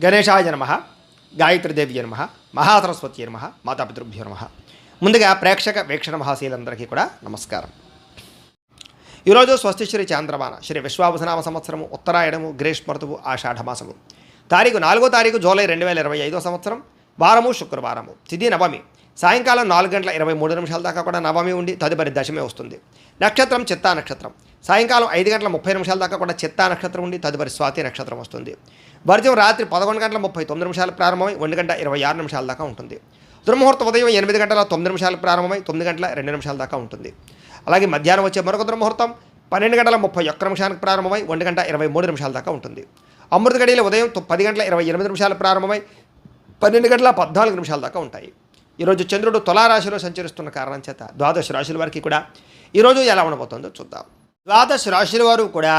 గణేశాయ నమః, గాయత్రీదేవి నమః, మహాసరస్వతి నమః, మాతాపితృభ్యో నమః. ముందుగా ప్రేక్షక వీక్షణ మహాశీలందరికీ కూడా నమస్కారం. ఈరోజు స్వస్తి శ్రీ చాంద్రమాన శ్రీ విశ్వావసనామ సంవత్సరము ఉత్తరాయణము గ్రీష్మ ఋతువు ఆషాఢమాసము తారీఖు 4 జూలై 2025 సంవత్సరం వారము శుక్రవారము తిథి నవమి సాయంకాలం 4:23 దాకా కూడా నవమి ఉండి తదుపరి దశమి వస్తుంది. నక్షత్రం చిత్తా నక్షత్రం సాయంకాలం 5:30 దాకా కూడా చిత్తా నక్షత్రం ఉండి తదుపరి స్వాతి నక్షత్రం వస్తుంది. వర్జం రాత్రి 11:39 ప్రారంభమై 1:26 దాకా ఉంటుంది. దుర్ముహూర్తం ఉదయం 8:09 ప్రారంభమై 9:02 దాకా ఉంటుంది. అలాగే మధ్యాహ్నం వచ్చే మరొక దుర్ముహూర్తం 12:31 ప్రారంభమై 1:23 దాకా ఉంటుంది. అమృత గడియలు ఉదయం 10:28 ప్రారంభమై 12:14 దాకా ఉంటాయి. ఈరోజు చంద్రుడు తులారాశిలో సంచరిస్తున్న కారణం చేత ద్వాదశ రాశుల వారికి కూడా ఈరోజు ఎలా ఉండబోతుందో చూద్దాం. ద్వాదశ రాశుల వారు కూడా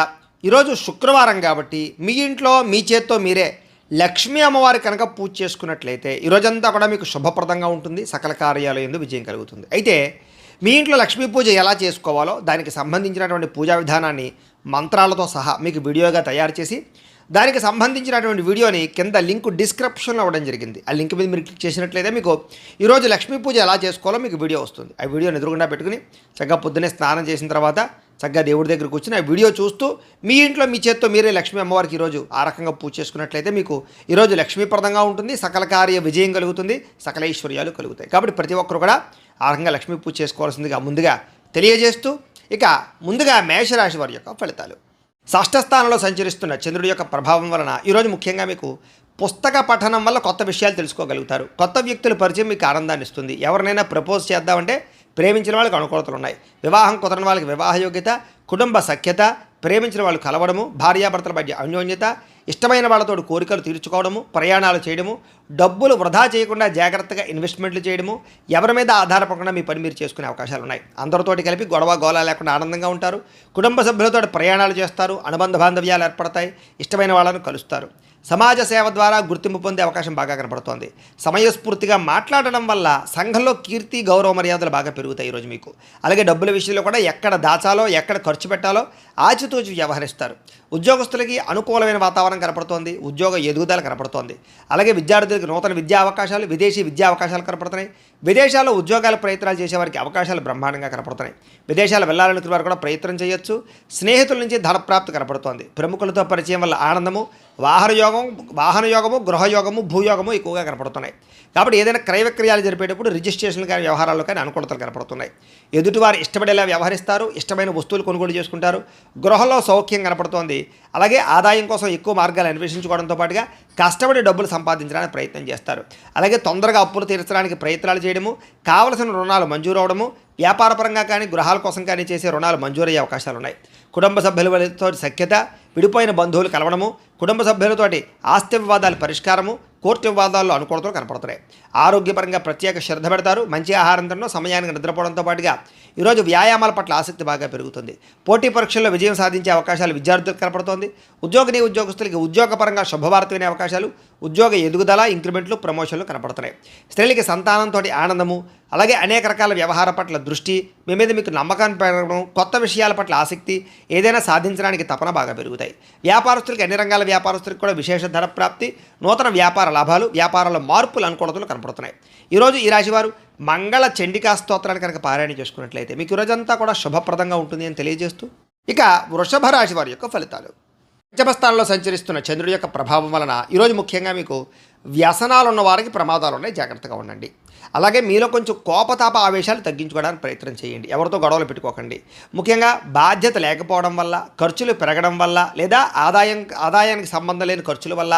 ఈరోజు శుక్రవారం కాబట్టి మీ ఇంట్లో మీ చేత్తో మీరే లక్ష్మీ అమ్మవారి కనుక పూజ చేసుకున్నట్లయితే ఈరోజంతా కూడా మీకు శుభప్రదంగా ఉంటుంది. సకల కార్యాలయం యందు విజయం కలుగుతుంది. అయితే మీ ఇంట్లో లక్ష్మీ పూజ ఎలా చేసుకోవాలో దానికి సంబంధించినటువంటి పూజా విధానాన్ని మంత్రాలతో సహా మీకు వీడియోగా తయారు చేసి దానికి సంబంధించినటువంటి వీడియోని కింద లింక్ డిస్క్రిప్షన్లో ఇవ్వడం జరిగింది. ఆ లింక్ మీద మీరు క్లిక్ చేసినట్లయితే మీకు ఈరోజు లక్ష్మీ పూజ ఎలా చేసుకోవాలో మీకు వీడియో వస్తుంది. ఆ వీడియోని ఎదురుగుండా పెట్టుకుని చక్కగా పొద్దున్నే స్నానం చేసిన తర్వాత చక్కగా దేవుడి దగ్గర కూర్చుని ఆ వీడియో చూస్తూ మీ ఇంట్లో మీ చేత్తో మీరే లక్ష్మీ అమ్మవారికి ఈరోజు ఆ రకంగా పూజ చేసుకున్నట్లయితే మీకు ఈరోజు లక్ష్మీప్రదంగా ఉంటుంది. సకల కార్య విజయం కలుగుతుంది. సకల ఐశ్వర్యాలు కలుగుతాయి. కాబట్టి ప్రతి ఒక్కరు కూడా ఆ రకంగా లక్ష్మీ పూజ చేసుకోవాల్సిందిగా ముందుగా తెలియజేస్తూ ఇక ముందుగా మేషరాశి వారి యొక్క ఫలితాలు. షష్ఠ స్థానంలో సంచరిస్తున్న చంద్రుడి యొక్క ప్రభావం వలన ఈరోజు ముఖ్యంగా మీకు పుస్తక పఠనం వల్ల కొత్త విషయాలు తెలుసుకోగలుగుతారు. కొత్త వ్యక్తుల పరిచయం మీకు ఆనందాన్ని ఇస్తుంది. ఎవరినైనా ప్రపోజ్ చేద్దామంటే ప్రేమించిన వాళ్ళకి అనుకూలతలు ఉన్నాయి. వివాహం కుదరని వాళ్ళకి వివాహ యోగ్యత, కుటుంబ సఖ్యత, ప్రేమించిన వాళ్ళు కలవడము, భార్యాభర్తల మధ్య అన్యోన్యత, ఇష్టమైన వాళ్ళతో కోరికలు తీర్చుకోవడము, ప్రయాణాలు చేయడము, డబ్బులు వృధా చేయకుండా జాగ్రత్తగా ఇన్వెస్ట్మెంట్లు చేయడము, ఎవరి మీద ఆధారపడకుండా మీ పని మీరు చేసుకునే అవకాశాలు ఉన్నాయి. అందరితోటి కలిపి గొడవ గోళ లేకుండా ఆనందంగా ఉంటారు. కుటుంబ సభ్యులతో ప్రయాణాలు చేస్తారు. అనుబంధ బాంధవ్యాలు ఏర్పడతాయి. ఇష్టమైన వాళ్ళను కలుస్తారు. సమాజ సేవ ద్వారా గుర్తింపు పొందే అవకాశం బాగా కనపడుతోంది. సమయస్ఫూర్తిగా మాట్లాడడం వల్ల సంఘంలో కీర్తి గౌరవ మర్యాదలు బాగా పెరుగుతాయి ఈరోజు మీకు. అలాగే డబ్బుల విషయంలో కూడా ఎక్కడ దాచాలో ఎక్కడ ఖర్చు పెట్టాలో ఆచితూచి వ్యవహరిస్తారు. ఉద్యోగస్తులకి అనుకూలమైన వాతావరణం కనపడుతోంది. ఉద్యోగ ఎదుగుదల కనపడుతోంది. అలాగే విద్యార్థులకు నూతన విద్యా అవకాశాలు, విదేశీ విద్యా అవకాశాలు కనపడుతున్నాయి. విదేశాల్లో ఉద్యోగాల ప్రయత్నాలు చేసేవారికి అవకాశాలు బ్రహ్మాండంగా కనపడుతున్నాయి. విదేశాలు వెళ్ళాలనుకునే వారు కూడా ప్రయత్నం చేయొచ్చు. స్నేహితుల నుంచి ధనప్రాప్తి కనపడుతోంది. ప్రముఖులతో పరిచయం వల్ల ఆనందము, వాహన యోగము, గృహయోగము, భూయోగము ఎక్కువగా కనపడుతున్నాయి. కాబట్టి ఏదైనా క్రయ విక్రయాలు జరిపేటప్పుడు రిజిస్ట్రేషన్లు కానీ వ్యవహారాల్లో కానీ అనుకూలతలు కనపడుతున్నాయి. ఎదుటివారు ఇష్టపడేలా వ్యవహరిస్తారు. ఇష్టమైన వస్తువులు కొనుగోలు చేసుకుంటారు. గృహంలో సౌఖ్యం కనపడుతోంది. అలాగే ఆదాయం కోసం ఎక్కువ మార్గాలు అన్వేషించుకోవడంతో పాటుగా కష్టపడి డబ్బులు సంపాదించడానికి ప్రయత్నం చేస్తారు. అలాగే తొందరగా అప్పులు తీర్చడానికి ప్రయత్నాలు చేయడము, కావలసిన రుణాలు మంజూరు అవడము, వ్యాపారపరంగా కానీ గృహాల కోసం కానీ చేసే రుణాలు మంజూరయ్యే అవకాశాలు ఉన్నాయి. కుటుంబ సభ్యులతో సఖ్యత, విడిపోయిన బంధువులు కలవడము, కుటుంబ సభ్యులతోటి ఆస్తి వివాదాల పరిష్కారము, కోర్టు వివాదాల్లో అనుకూలతలు కనపడుతున్నాయి. ఆరోగ్యపరంగా ప్రత్యేక శ్రద్ధ పెడతారు. మంచి ఆహారం తినడం, సమయానికి నిద్రపోవడంతో పాటుగా ఈరోజు వ్యాయామాల పట్ల ఆసక్తి బాగా పెరుగుతుంది. పోటీ పరీక్షల్లో విజయం సాధించే అవకాశాలు విద్యార్థులకు కనపడుతోంది. ఉద్యోగస్తులకి ఉద్యోగపరంగా శుభవార్త వినే అవకాశాలు, ఉద్యోగ ఎదుగుదల, ఇంక్రిమెంట్లు, ప్రమోషన్లు కనపడుతున్నాయి. స్త్రీలకి సంతానంతో ఆనందము, అలాగే అనేక రకాల వ్యవహార పట్ల దృష్టి, మీ మీద మీకు నమ్మకాన్ని పెరగడం, కొత్త విషయాల పట్ల ఆసక్తి, ఏదైనా సాధించడానికి తపన బాగా పెరుగుతాయి. వ్యాపారస్తులకి అన్ని రంగాల వ్యాపారస్తులకు కూడా విశేష ధర ప్రాప్తి, నూతన వ్యాపార లాభాలు, వ్యాపారాల మార్పులు, అనుకూలతలు కనపడుతున్నాయి. ఈరోజు ఈ రాశివారు మంగళ చండికా స్తోత్రాన్ని కనుక పారాయణ చేసుకున్నట్లయితే మీకు ఈరోజంతా కూడా శుభప్రదంగా ఉంటుంది అని తెలియజేస్తూ ఇక వృషభ రాశి వారి యొక్క ఫలితాలు. పంచమ స్థానంలో సంచరిస్తున్న చంద్రుడి యొక్క ప్రభావం వలన ఈరోజు ముఖ్యంగా మీకు వ్యసనాలు ఉన్న వారికి ప్రమాదాలు ఉన్నాయి. జాగ్రత్తగా ఉండండి. అలాగే మీలో కొంచెం కోపతాప ఆవేశాలు తగ్గించుకోవడానికి ప్రయత్నం చేయండి. ఎవరితో గొడవలు పెట్టుకోకండి. ముఖ్యంగా బాధ్యత లేకపోవడం వల్ల, ఖర్చులు పెరగడం వల్ల, లేదా ఆదాయానికి సంబంధం లేని ఖర్చుల వల్ల,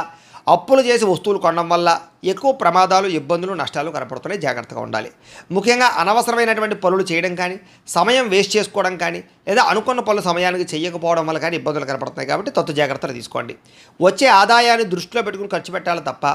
అప్పులు చేసి వస్తువులు కొనడం వల్ల ఎక్కువ ప్రమాదాలు, ఇబ్బందులు, నష్టాలు కనపడుతున్నాయి. జాగ్రత్తగా ఉండాలి. ముఖ్యంగా అనవసరమైనటువంటి పనులు చేయడం కానీ, సమయం వేస్ట్ చేసుకోవడం కానీ, లేదా అనుకున్న పనులు సమయానికి చేయకపోవడం వల్ల కానీ ఇబ్బందులు కనపడుతున్నాయి. కాబట్టి తత్తు జాగ్రత్తలు తీసుకోండి. వచ్చే ఆదాయాన్ని దృష్టిలో పెట్టుకుని ఖర్చు పెట్టాలి తప్ప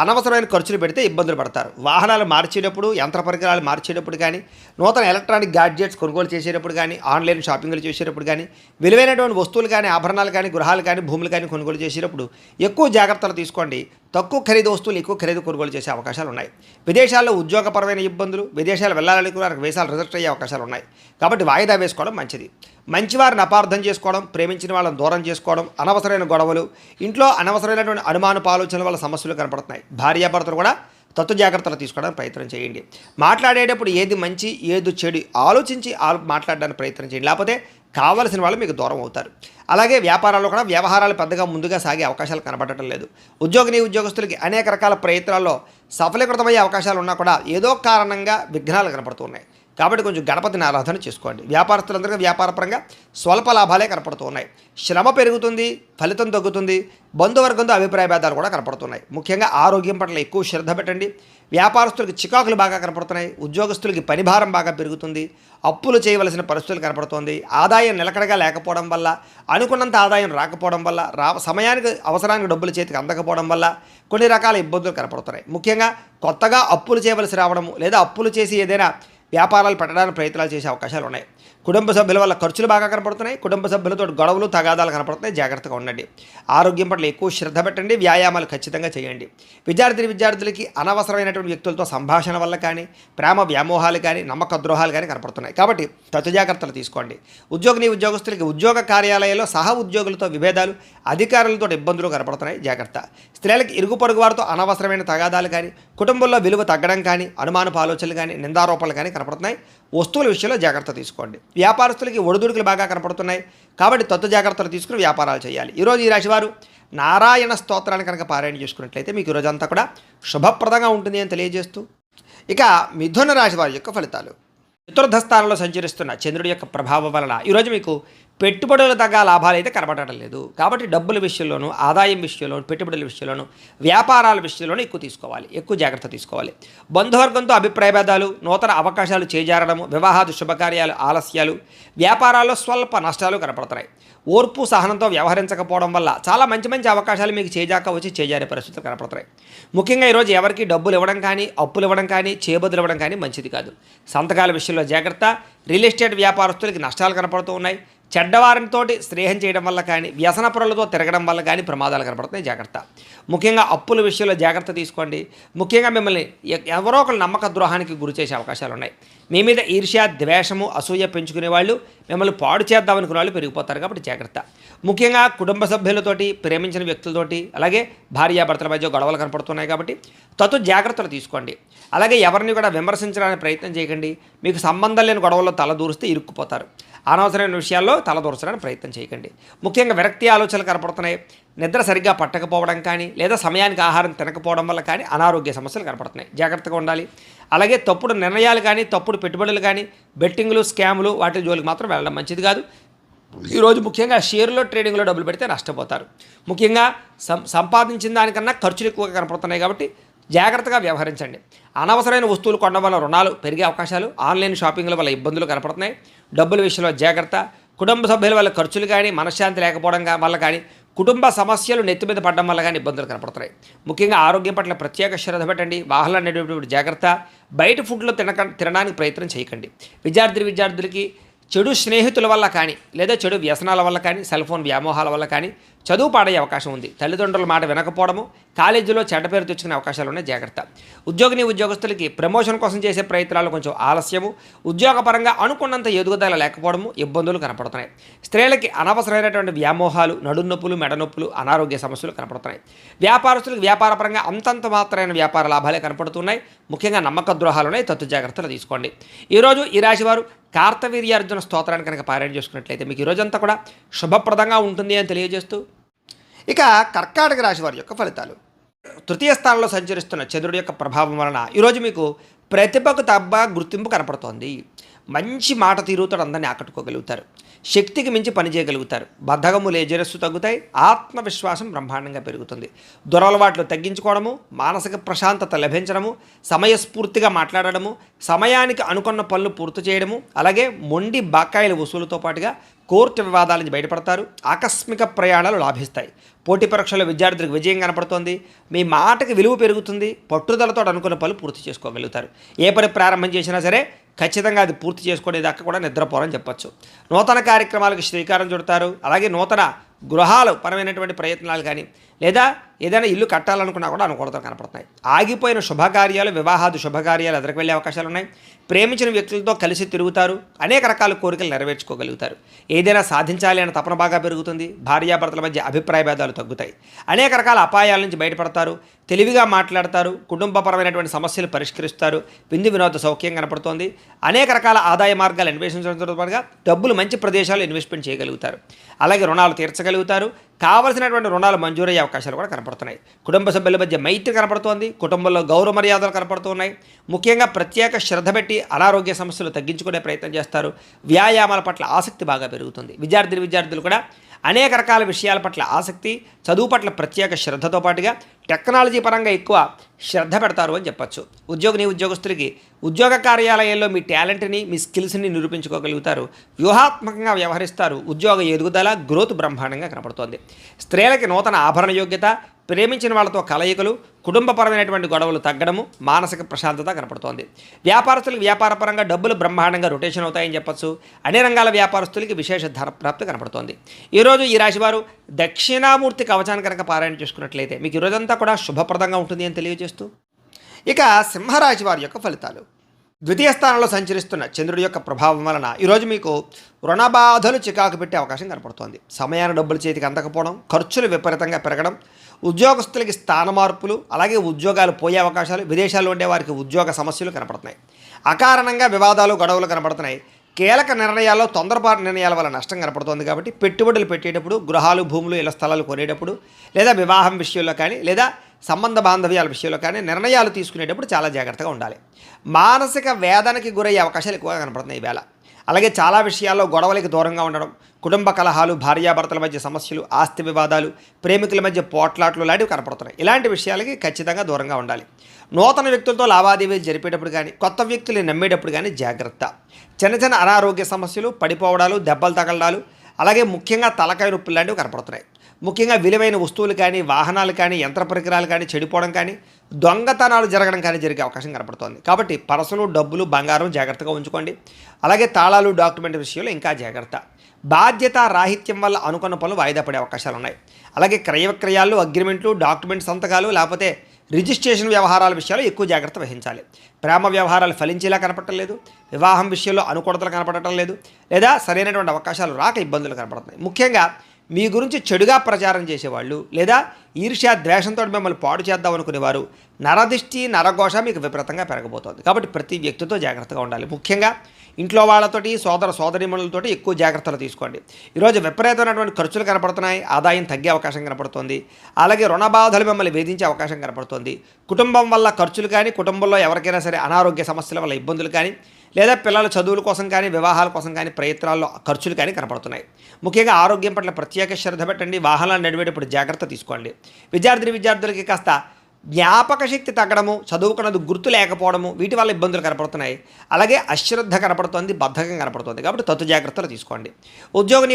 అనవసరమైన ఖర్చులు పెడితే ఇబ్బందులు పడతారు. వాహనాలు మార్చేటప్పుడు, యంత్ర పరికరాలు మార్చేటప్పుడు కానీ, నూతన ఎలక్ట్రానిక్ గ్యాడ్జెట్స్ కొనుగోలు చేసేటప్పుడు కానీ, ఆన్లైన్ షాపింగ్లు చేసేటప్పుడు కానీ, విలువైనటువంటి వస్తువులు కానీ, ఆభరణాలు కానీ, గృహాలు కానీ, భూములు కానీ కొనుగోలు చేసేటప్పుడు ఎక్కువ జాగ్రత్తలు తీసుకోండి. తీసుకోండి. తక్కువ ఖరీదు వస్తువులు ఎక్కువ ఖరీదు కొనుగోలు చేసే అవకాశాలు ఉన్నాయి. విదేశాల్లో ఉద్యోగపరమైన ఇబ్బందులు, విదేశాలు వెళ్ళాలనుకున్న వారికి వీసాలు రిజెక్ట్ అయ్యే అవకాశాలు ఉన్నాయి. కాబట్టి వాయిదా వేసుకోవడం మంచిది. మంచివారిని అపార్థం చేసుకోవడం, ప్రేమించిన వాళ్ళని దూరం చేసుకోవడం, అనవసరమైన గొడవలు, ఇంట్లో అనవసరమైనటువంటి అనుమానపు ఆలోచనల వల్ల సమస్యలు కనపడుతున్నాయి. భార్యాభర్తలు కూడా తత్వ జాగ్రత్తలు తీసుకోవడానికి ప్రయత్నం చేయండి. మాట్లాడేటప్పుడు ఏది మంచి ఏది చెడు ఆలోచించి మాట్లాడడానికి ప్రయత్నం చేయండి. లేకపోతే కావలసిన వాళ్ళు మీకు దూరం అవుతారు. అలాగే వ్యాపారాల్లో కూడా వ్యవహారాలు పెద్దగా ముందుగా సాగే అవకాశాలు కనబడటం లేదు. ఉద్యోగస్తులకి అనేక రకాల ప్రయత్నాల్లో సఫలీకృతమయ్యే అవకాశాలు ఉన్నా కూడా ఏదో కారణంగా విఘ్నాలు కనపడుతున్నాయి. కాబట్టి కొంచెం గణపతిని ఆరాధన చేసుకోండి. వ్యాపారస్తులందరికీ వ్యాపారపరంగా స్వల్ప లాభాలే కనపడుతూ ఉన్నాయి. శ్రమ పెరుగుతుంది, ఫలితం తగ్గుతుంది. బంధువర్గంతో అభిప్రాయ భేదాలు కూడా కనపడుతున్నాయి. ముఖ్యంగా ఆరోగ్యం పట్ల ఎక్కువ శ్రద్ధ పెట్టండి. వ్యాపారస్తులకి చికాకులు బాగా కనపడుతున్నాయి. ఉద్యోగస్తులకి పనిభారం బాగా పెరుగుతుంది. అప్పులు చేయవలసిన పరిస్థితులు కనపడుతోంది. ఆదాయం నిలకడగా లేకపోవడం వల్ల, అనుకున్నంత ఆదాయం రాకపోవడం వల్ల, సమయానికి అవసరానికి డబ్బులు చేతికి అందకపోవడం వల్ల కొన్ని రకాల ఇబ్బందులు కనపడుతున్నాయి. ముఖ్యంగా కొత్తగా అప్పులు చేయవలసి రావడము లేదా అప్పులు చేసి ఏదైనా వ్యాపారాలు పెట్టడానికి ప్రయత్నాలు చేసే అవకాశాలు ఉన్నాయి. కుటుంబ సభ్యుల వల్ల ఖర్చులు బాగా కనపడుతున్నాయి. కుటుంబ సభ్యులతో గొడవలు తగాదాలు కనపడుతున్నాయి. జాగ్రత్తగా ఉండండి. ఆరోగ్యం పట్ల ఎక్కువ శ్రద్ధ పెట్టండి. వ్యాయామాలు ఖచ్చితంగా చేయండి. విద్యార్థులకి అనవసరమైనటువంటి వ్యక్తులతో సంభాషణ వల్ల కానీ, ప్రేమ వ్యామోహాలు కానీ, నమ్మక ద్రోహాలు కానీ కనపడుతున్నాయి. కాబట్టి తత్వ జాగ్రత్తలు తీసుకోండి. ఉద్యోగస్తులకి ఉద్యోగ కార్యాలయాల్లో సహ ఉద్యోగులతో విభేదాలు, అధికారులతో ఇబ్బందులు కనపడుతున్నాయి. జాగ్రత్త. స్త్రీలకు ఇరుగు పొరుగు వారితో అనవసరమైన తగాదాలు కానీ, కుటుంబంలో విలువ తగ్గడం కానీ, అనుమానపు ఆలోచనలు కానీ, నిందారోపణలు కానీ కనపడుతున్నాయి. వస్తువుల విషయంలో జాగ్రత్త తీసుకోండి. వ్యాపారస్తులకి ఒడిదుడుకులు బాగా కనపడుతున్నాయి. కాబట్టి తత్వ జాగ్రత్తలు తీసుకుని వ్యాపారాలు చేయాలి. ఈరోజు ఈ రాశివారు నారాయణ స్తోత్రాన్ని కనుక పారాయణ చేసుకున్నట్లయితే మీకు ఈరోజంతా కూడా శుభప్రదంగా ఉంటుంది అని తెలియజేస్తూ, ఇక మిథున రాశి వారి యొక్క ఫలితాలు. చతుర్థ స్థానంలో సంచరిస్తున్న చంద్రుడి యొక్క ప్రభావం వలన ఈరోజు మీకు పెట్టుబడులు తగ్గ లాభాలు అయితే కనబడటం లేదు. కాబట్టి డబ్బుల విషయంలోనూ, ఆదాయం విషయంలోనూ, పెట్టుబడుల విషయంలోనూ, వ్యాపారాల విషయంలోనూ ఎక్కువ జాగ్రత్త తీసుకోవాలి. బంధువర్గంతో అభిప్రాయ భేదాలు, నూతన అవకాశాలు చేజారడము, వివాహాది శుభకార్యాలు ఆలస్యాలు, వ్యాపారాల్లో స్వల్ప నష్టాలు కనపడుతున్నాయి. ఓర్పు సహనంతో వ్యవహరించకపోవడం వల్ల చాలా మంచి అవకాశాలు మీకు చేజారే పరిస్థితులు కనపడుతున్నాయి. ముఖ్యంగా ఈరోజు ఎవరికి డబ్బులు ఇవ్వడం కానీ, అప్పులు ఇవ్వడం కానీ, చేబదులు ఇవ్వడం కానీ మంచిది కాదు. సంతకాల విషయంలో జాగ్రత్త. రియల్ ఎస్టేట్ వ్యాపారస్తులకి నష్టాలు కనపడుతూ ఉన్నాయి. చెడ్డవారితోటి స్నేహం చేయడం వల్ల కానీ, వ్యసన పరులతో తిరగడం వల్ల కానీ ప్రమాదాలు కనపడుతున్నాయి. జాగ్రత్త. ముఖ్యంగా అప్పుల విషయంలో జాగ్రత్త తీసుకోండి. ముఖ్యంగా మిమ్మల్ని ఎవరో ఒకరు నమ్మక ద్రోహానికి గురి చేసే అవకాశాలు ఉన్నాయి. మీ మీద ఈర్ష్య, ద్వేషము, అసూయ పెంచుకునే వాళ్ళు, మిమ్మల్ని పాడు చేద్దామనుకునే వాళ్ళు పెరిగిపోతారు. కాబట్టి జాగ్రత్త. ముఖ్యంగా కుటుంబ సభ్యులతోటి, ప్రేమించిన వ్యక్తులతోటి, అలాగే భార్యాభర్తల మధ్య గొడవలు కనపడుతున్నాయి. కాబట్టి జాగ్రత్తలు తీసుకోండి. అలాగే ఎవరిని కూడా విమర్శించడానికి ప్రయత్నం చేయకండి. మీకు సంబంధం లేని గొడవల్లో తలదూరిస్తే ఇరుక్కుపోతారు. అనవసరమైన విషయాల్లో తలదూర్చడానికి ప్రయత్నం చేయకండి. ముఖ్యంగా విరక్తి ఆలోచనలు కనపడుతున్నాయి. నిద్ర సరిగ్గా పట్టకపోవడం కానీ, లేదా సమయానికి ఆహారం తినకపోవడం వల్ల కానీ అనారోగ్య సమస్యలు కనపడుతున్నాయి. జాగ్రత్తగా ఉండాలి. అలాగే తప్పుడు నిర్ణయాలు కానీ, తప్పుడు పెట్టుబడులు కానీ, బెట్టింగ్లు, స్కాములు వాటి జోలికి మాత్రం వెళ్ళడం మంచిది కాదు. ఈరోజు ముఖ్యంగా షేర్లో, ట్రేడింగ్లో డబ్బులు పెడితే నష్టపోతారు. ముఖ్యంగా సంపాదించిన దానికన్నా ఖర్చులు ఎక్కువగా కనపడుతున్నాయి. కాబట్టి జాగ్రత్తగా వ్యవహరించండి. అనవసరమైన వస్తువులు కొనడం వల్ల రుణాలు పెరిగే అవకాశాలు, ఆన్లైన్ షాపింగ్ల వల్ల ఇబ్బందులు కనపడుతున్నాయి. డబ్బుల విషయంలో జాగ్రత్త. కుటుంబ సభ్యుల వల్ల ఖర్చులు కానీ, మనశ్శాంతి లేకపోవడం వల్ల కానీ, కుటుంబ సమస్యలు నెత్తి మీద పడడం వల్ల కానీ ఇబ్బందులు కనపడుతున్నాయి. ముఖ్యంగా ఆరోగ్యం పట్ల ప్రత్యేక శ్రద్ధ పెట్టండి. వాహనాలు నడిపేటప్పుడు జాగ్రత్త. బయట ఫుడ్లో తినడానికి ప్రయత్నం చేయకండి. విద్యార్థులకి చెడు స్నేహితుల వల్ల కానీ, లేదా చెడు వ్యసనాల వల్ల కానీ, సెల్ ఫోన్ వ్యామోహాల వల్ల కానీ చదువు పాడయ్యే అవకాశం ఉంది. తల్లిదండ్రుల మాట వినకపోవడము, కాలేజీలో చెడ్డ పేరు తెచ్చుకునే అవకాశాలు ఉన్నాయి. జాగ్రత్త. ఉద్యోగస్తులకి ప్రమోషన్ కోసం చేసే ప్రయత్నాలు కొంచెం ఆలస్యము, ఉద్యోగపరంగా అనుకున్నంత ఎదుగుదల లేకపోవడము, ఇబ్బందులు కనపడుతున్నాయి. స్త్రీలకి అనవసరమైనటువంటి వ్యామోహాలు, నడునొప్పులు, మెడనొప్పులు, అనారోగ్య సమస్యలు కనపడుతున్నాయి. వ్యాపారస్తులకు వ్యాపారపరంగా అంతంత మాత్రమైన వ్యాపార లాభాలే కనపడుతున్నాయి. ముఖ్యంగా నమ్మక ద్రోహాలు ఉన్నాయి. జాగ్రత్తలు తీసుకోండి. ఈరోజు ఈ రాశివారు కార్తవీర్యార్జున స్తోత్రాన్ని కనుక పారాయణ చేసుకున్నట్లయితే మీకు ఈరోజంతా కూడా శుభప్రదంగా ఉంటుంది అని తెలియజేస్తూ, ఇక కర్కాటక రాశి వారి యొక్క ఫలితాలు. తృతీయ స్థానంలో సంచరిస్తున్న చంద్రుడి యొక్క ప్రభావం వలన ఈరోజు మీకు ప్రతిభకు తగ్గ గుర్తింపు కనపడుతోంది. మంచి మాట తీరుతో అందరినీ ఆకట్టుకోగలుగుతారు. శక్తికి మించి పనిచేయగలుగుతారు. బద్ధకము లేజరస్సు తగ్గుతాయి. ఆత్మవిశ్వాసం బ్రహ్మాండంగా పెరుగుతుంది. దురలవాట్లు తగ్గించుకోవడము, మానసిక ప్రశాంతత లభించడము, సమయస్ఫూర్తిగా మాట్లాడడము, సమయానికి అనుకున్న పనులు పూర్తి చేయడము, అలాగే మొండి బకాయిల వసూలుతో పాటుగా కోర్టు వివాదాల నుంచి బయటపడతారు. ఆకస్మిక ప్రయాణాలు లాభిస్తాయి. పోటీ పరీక్షల్లో విద్యార్థులకు విజయం కనపడుతోంది. మీ మాటకి విలువ పెరుగుతుంది. పట్టుదలతో అనుకున్న పనులు పూర్తి చేసుకోగలుగుతారు. ఏ పని ప్రారంభం చేసినా సరే ఖచ్చితంగా అది పూర్తి చేసుకునేదాకా కూడా నిద్రపోరని చెప్పచ్చు. నూతన కార్యక్రమాలకు శ్రీకారం చుడతారు. అలాగే నూతన గృహాలు పరమైనటువంటి ప్రయత్నాలు కానీ, లేదా ఏదైనా ఇల్లు కట్టాలనుకున్నా కూడా అనుకూలతలు కనపడుతున్నాయి. ఆగిపోయిన శుభకార్యాలు, వివాహాది శుభకార్యాలు ఎదురుకు వెళ్ళే అవకాశాలు ఉన్నాయి. ప్రేమించిన వ్యక్తులతో కలిసి తిరుగుతారు. అనేక రకాల కోరికలు నెరవేర్చుకోగలుగుతారు. ఏదైనా సాధించాలి అనే తపన బాగా పెరుగుతుంది. భార్యాభర్తల మధ్య అభిప్రాయ భేదాలు తగ్గుతాయి. అనేక రకాల అపాయాల నుంచి బయటపడతారు. తెలివిగా మాట్లాడతారు. కుటుంబపరమైనటువంటి సమస్యలు పరిష్కరిస్తారు. విందు వినోద సౌఖ్యం కనపడుతోంది. అనేక రకాల ఆదాయ మార్గాలు అన్వేషించడంతో పాటుగా డబ్బులు మంచి ప్రదేశాలు ఇన్వెస్ట్మెంట్ చేయగలుగుతారు. అలాగే రుణాలు తీర్చగలుగుతారు. కావలసినటువంటి రుణాలు మంజూరయ్యే అవకాశాలు కూడా కనపడుతున్నాయి. కుటుంబ సభ్యుల మధ్య మైత్రి కనపడుతోంది. కుటుంబంలో గౌరవ మర్యాదలు కనపడుతున్నాయి. ముఖ్యంగా ప్రత్యేక శ్రద్ధ పెట్టి అనారోగ్య సమస్యలు తగ్గించుకునే ప్రయత్నం చేస్తారు. వ్యాయామాల పట్ల ఆసక్తి బాగా పెరుగుతుంది. విద్యార్థులు కూడా అనేక రకాల విషయాల పట్ల ఆసక్తి, చదువు పట్ల ప్రత్యేక శ్రద్ధతో పాటుగా టెక్నాలజీ పరంగా ఎక్కువ శ్రద్ధ పెడతారు అని చెప్పచ్చు. ఉద్యోగస్తులకి ఉద్యోగ కార్యాలయాల్లో మీ టాలెంట్ని, మీ స్కిల్స్ని నిరూపించుకోగలుగుతారు. వ్యూహాత్మకంగా వ్యవహరిస్తారు. ఉద్యోగ ఎదుగుదల, గ్రోత్ బ్రహ్మాండంగా కనపడుతోంది. స్త్రీలకి నూతన ఆభరణ యోగ్యత, ప్రేమించిన వాళ్ళతో కలయికలు, కుటుంబపరమైనటువంటి గొడవలు తగ్గడము, మానసిక ప్రశాంతత కనపడుతోంది. వ్యాపారస్తులకు వ్యాపారపరంగా డబ్బులు బ్రహ్మాండంగా రొటేషన్ అవుతాయని చెప్పచ్చు. అన్ని రంగాల వ్యాపారస్తులకి విశేష ధన ప్రాప్తి కనపడుతోంది. ఈరోజు ఈ రాశివారు దక్షిణామూర్తి కవచాన్ని కనుక పారాయణ చేసుకున్నట్లయితే మీకు ఈరోజంతా కూడా శుభప్రదంగా ఉంటుంది అని తెలియజేస్తూ, ఇక సింహరాశి వారి యొక్క ఫలితాలు. ద్వితీయ స్థానంలో సంచరిస్తున్న చంద్రుడి యొక్క ప్రభావం వలన ఈరోజు మీకు రుణబాధలు చికాకు పెట్టే అవకాశం కనపడుతోంది. సమయాన్ని డబ్బులు చేతికి అందకపోవడం, ఖర్చులు విపరీతంగా పెరగడం, ఉద్యోగస్తులకి స్థాన మార్పులు, అలాగే ఉద్యోగాలు పోయే అవకాశాలు, విదేశాల్లో ఉండే వారికి ఉద్యోగ సమస్యలు కనపడుతున్నాయి. అకారణంగా వివాదాలు, గొడవలు కనపడుతున్నాయి. కీలక నిర్ణయాల్లో తొందరపాటు నిర్ణయాల వల్ల నష్టం కనపడుతోంది. కాబట్టి పెట్టుబడులు పెట్టేటప్పుడు, గృహాలు, భూములు, ఇళ్ల స్థలాలు కొనేటప్పుడు, లేదా వివాహం విషయంలో కానీ, లేదా సంబంధ బాంధవ్యాల విషయంలో కానీ నిర్ణయాలు తీసుకునేటప్పుడు చాలా జాగ్రత్తగా ఉండాలి. మానసిక వేదనకి గురయ్యే అవకాశాలు ఎక్కువగా కనపడుతున్నాయి ఈవేళ. అలాగే చాలా విషయాల్లో గొడవలకి దూరంగా ఉండడం, కుటుంబ కలహాలు, భార్యాభర్తల మధ్య సమస్యలు, ఆస్తి వివాదాలు, ప్రేమికుల మధ్య పోట్లాట్లు లాంటివి కనపడుతున్నాయి. ఇలాంటి విషయాలకి ఖచ్చితంగా దూరంగా ఉండాలి. నూతన వ్యక్తులతో లావాదేవీలు జరిపేటప్పుడు కానీ, కొత్త వ్యక్తులు నమ్మేటప్పుడు కానీ జాగ్రత్త. చిన్న అనారోగ్య సమస్యలు, పడిపోవడాలు, దెబ్బలు తగలడాలు, అలాగే ముఖ్యంగా తలకాయ నొప్పులు లాంటివి కనపడుతున్నాయి. ముఖ్యంగా విలువైన వస్తువులు కానీ, వాహనాలు కానీ, యంత్ర పరికరాలు కానీ చెడిపోవడం కానీ, దొంగతనాలు జరగడం కానీ జరిగే అవకాశం కనపడుతోంది. కాబట్టి పరసలు, డబ్బులు, బంగారం జాగ్రత్తగా ఉంచుకోండి. అలాగే తాళాలు, డాక్యుమెంట్ విషయంలో ఇంకా జాగ్రత్త. బాధ్యత రాహిత్యం వల్ల అనుకున్న పనులు వాయిదా పడే అవకాశాలు ఉన్నాయి. అలాగే క్రయ విక్రయాలు, అగ్రిమెంట్లు, డాక్యుమెంట్ సంతకాలు, లేకపోతే రిజిస్ట్రేషన్ వ్యవహారాల విషయాల్లో ఎక్కువ జాగ్రత్త వహించాలి. ప్రేమ వ్యవహారాలు ఫలించేలా కనపడటం లేదు. వివాహం విషయంలో అనుకూలతలు కనపడటం లేదు. లేదా సరైనటువంటి అవకాశాలు రాక ఇబ్బందులు కనపడుతున్నాయి. ముఖ్యంగా మీ గురించి చెడుగా ప్రచారం చేసేవాళ్ళు, లేదా ఈర్ష్య, ద్వేషంతో మిమ్మల్ని పాడు చేద్దాం అనుకునేవారు, నరదిష్టి, నరఘోష మీకు విపరీతంగా పెరగబోతోంది. కాబట్టి ప్రతి వ్యక్తితో జాగ్రత్తగా ఉండాలి. ముఖ్యంగా ఇంట్లో వాళ్ళతోటి, సోదరీమణులతోటి ఎక్కువ జాగ్రత్తలు తీసుకోండి. ఈరోజు విపరీతమైనటువంటి ఖర్చులు కనపడుతున్నాయి. ఆదాయం తగ్గే అవకాశం కనపడుతుంది. అలాగే రుణ బాధలు మిమ్మల్ని వేధించే అవకాశం కనపడుతుంది. కుటుంబం వల్ల ఖర్చులు కానీ, కుటుంబంలో ఎవరికైనా సరే అనారోగ్య సమస్యల వల్ల ఇబ్బందులు కానీ, లేదా పిల్లల చదువుల కోసం కానీ, వివాహాల కోసం కానీ ప్రయత్నాల్లో ఖర్చులు కానీ కనపడుతున్నాయి. ముఖ్యంగా ఆరోగ్యం పట్ల ప్రత్యేక శ్రద్ధ పెట్టండి. వాహనాలు నడిపేటప్పుడు జాగ్రత్త తీసుకోండి. విద్యార్థులకి కాస్త జ్ఞాపక శక్తి తగ్గడము, చదువుకున్నది గుర్తు లేకపోవడము, వీటి వల్ల ఇబ్బందులు కనపడుతున్నాయి. అలాగే అశ్రద్ధ కనపడుతోంది, బద్ధకం కనపడుతుంది. కాబట్టి తత్తు జాగ్రత్తలు తీసుకోండి.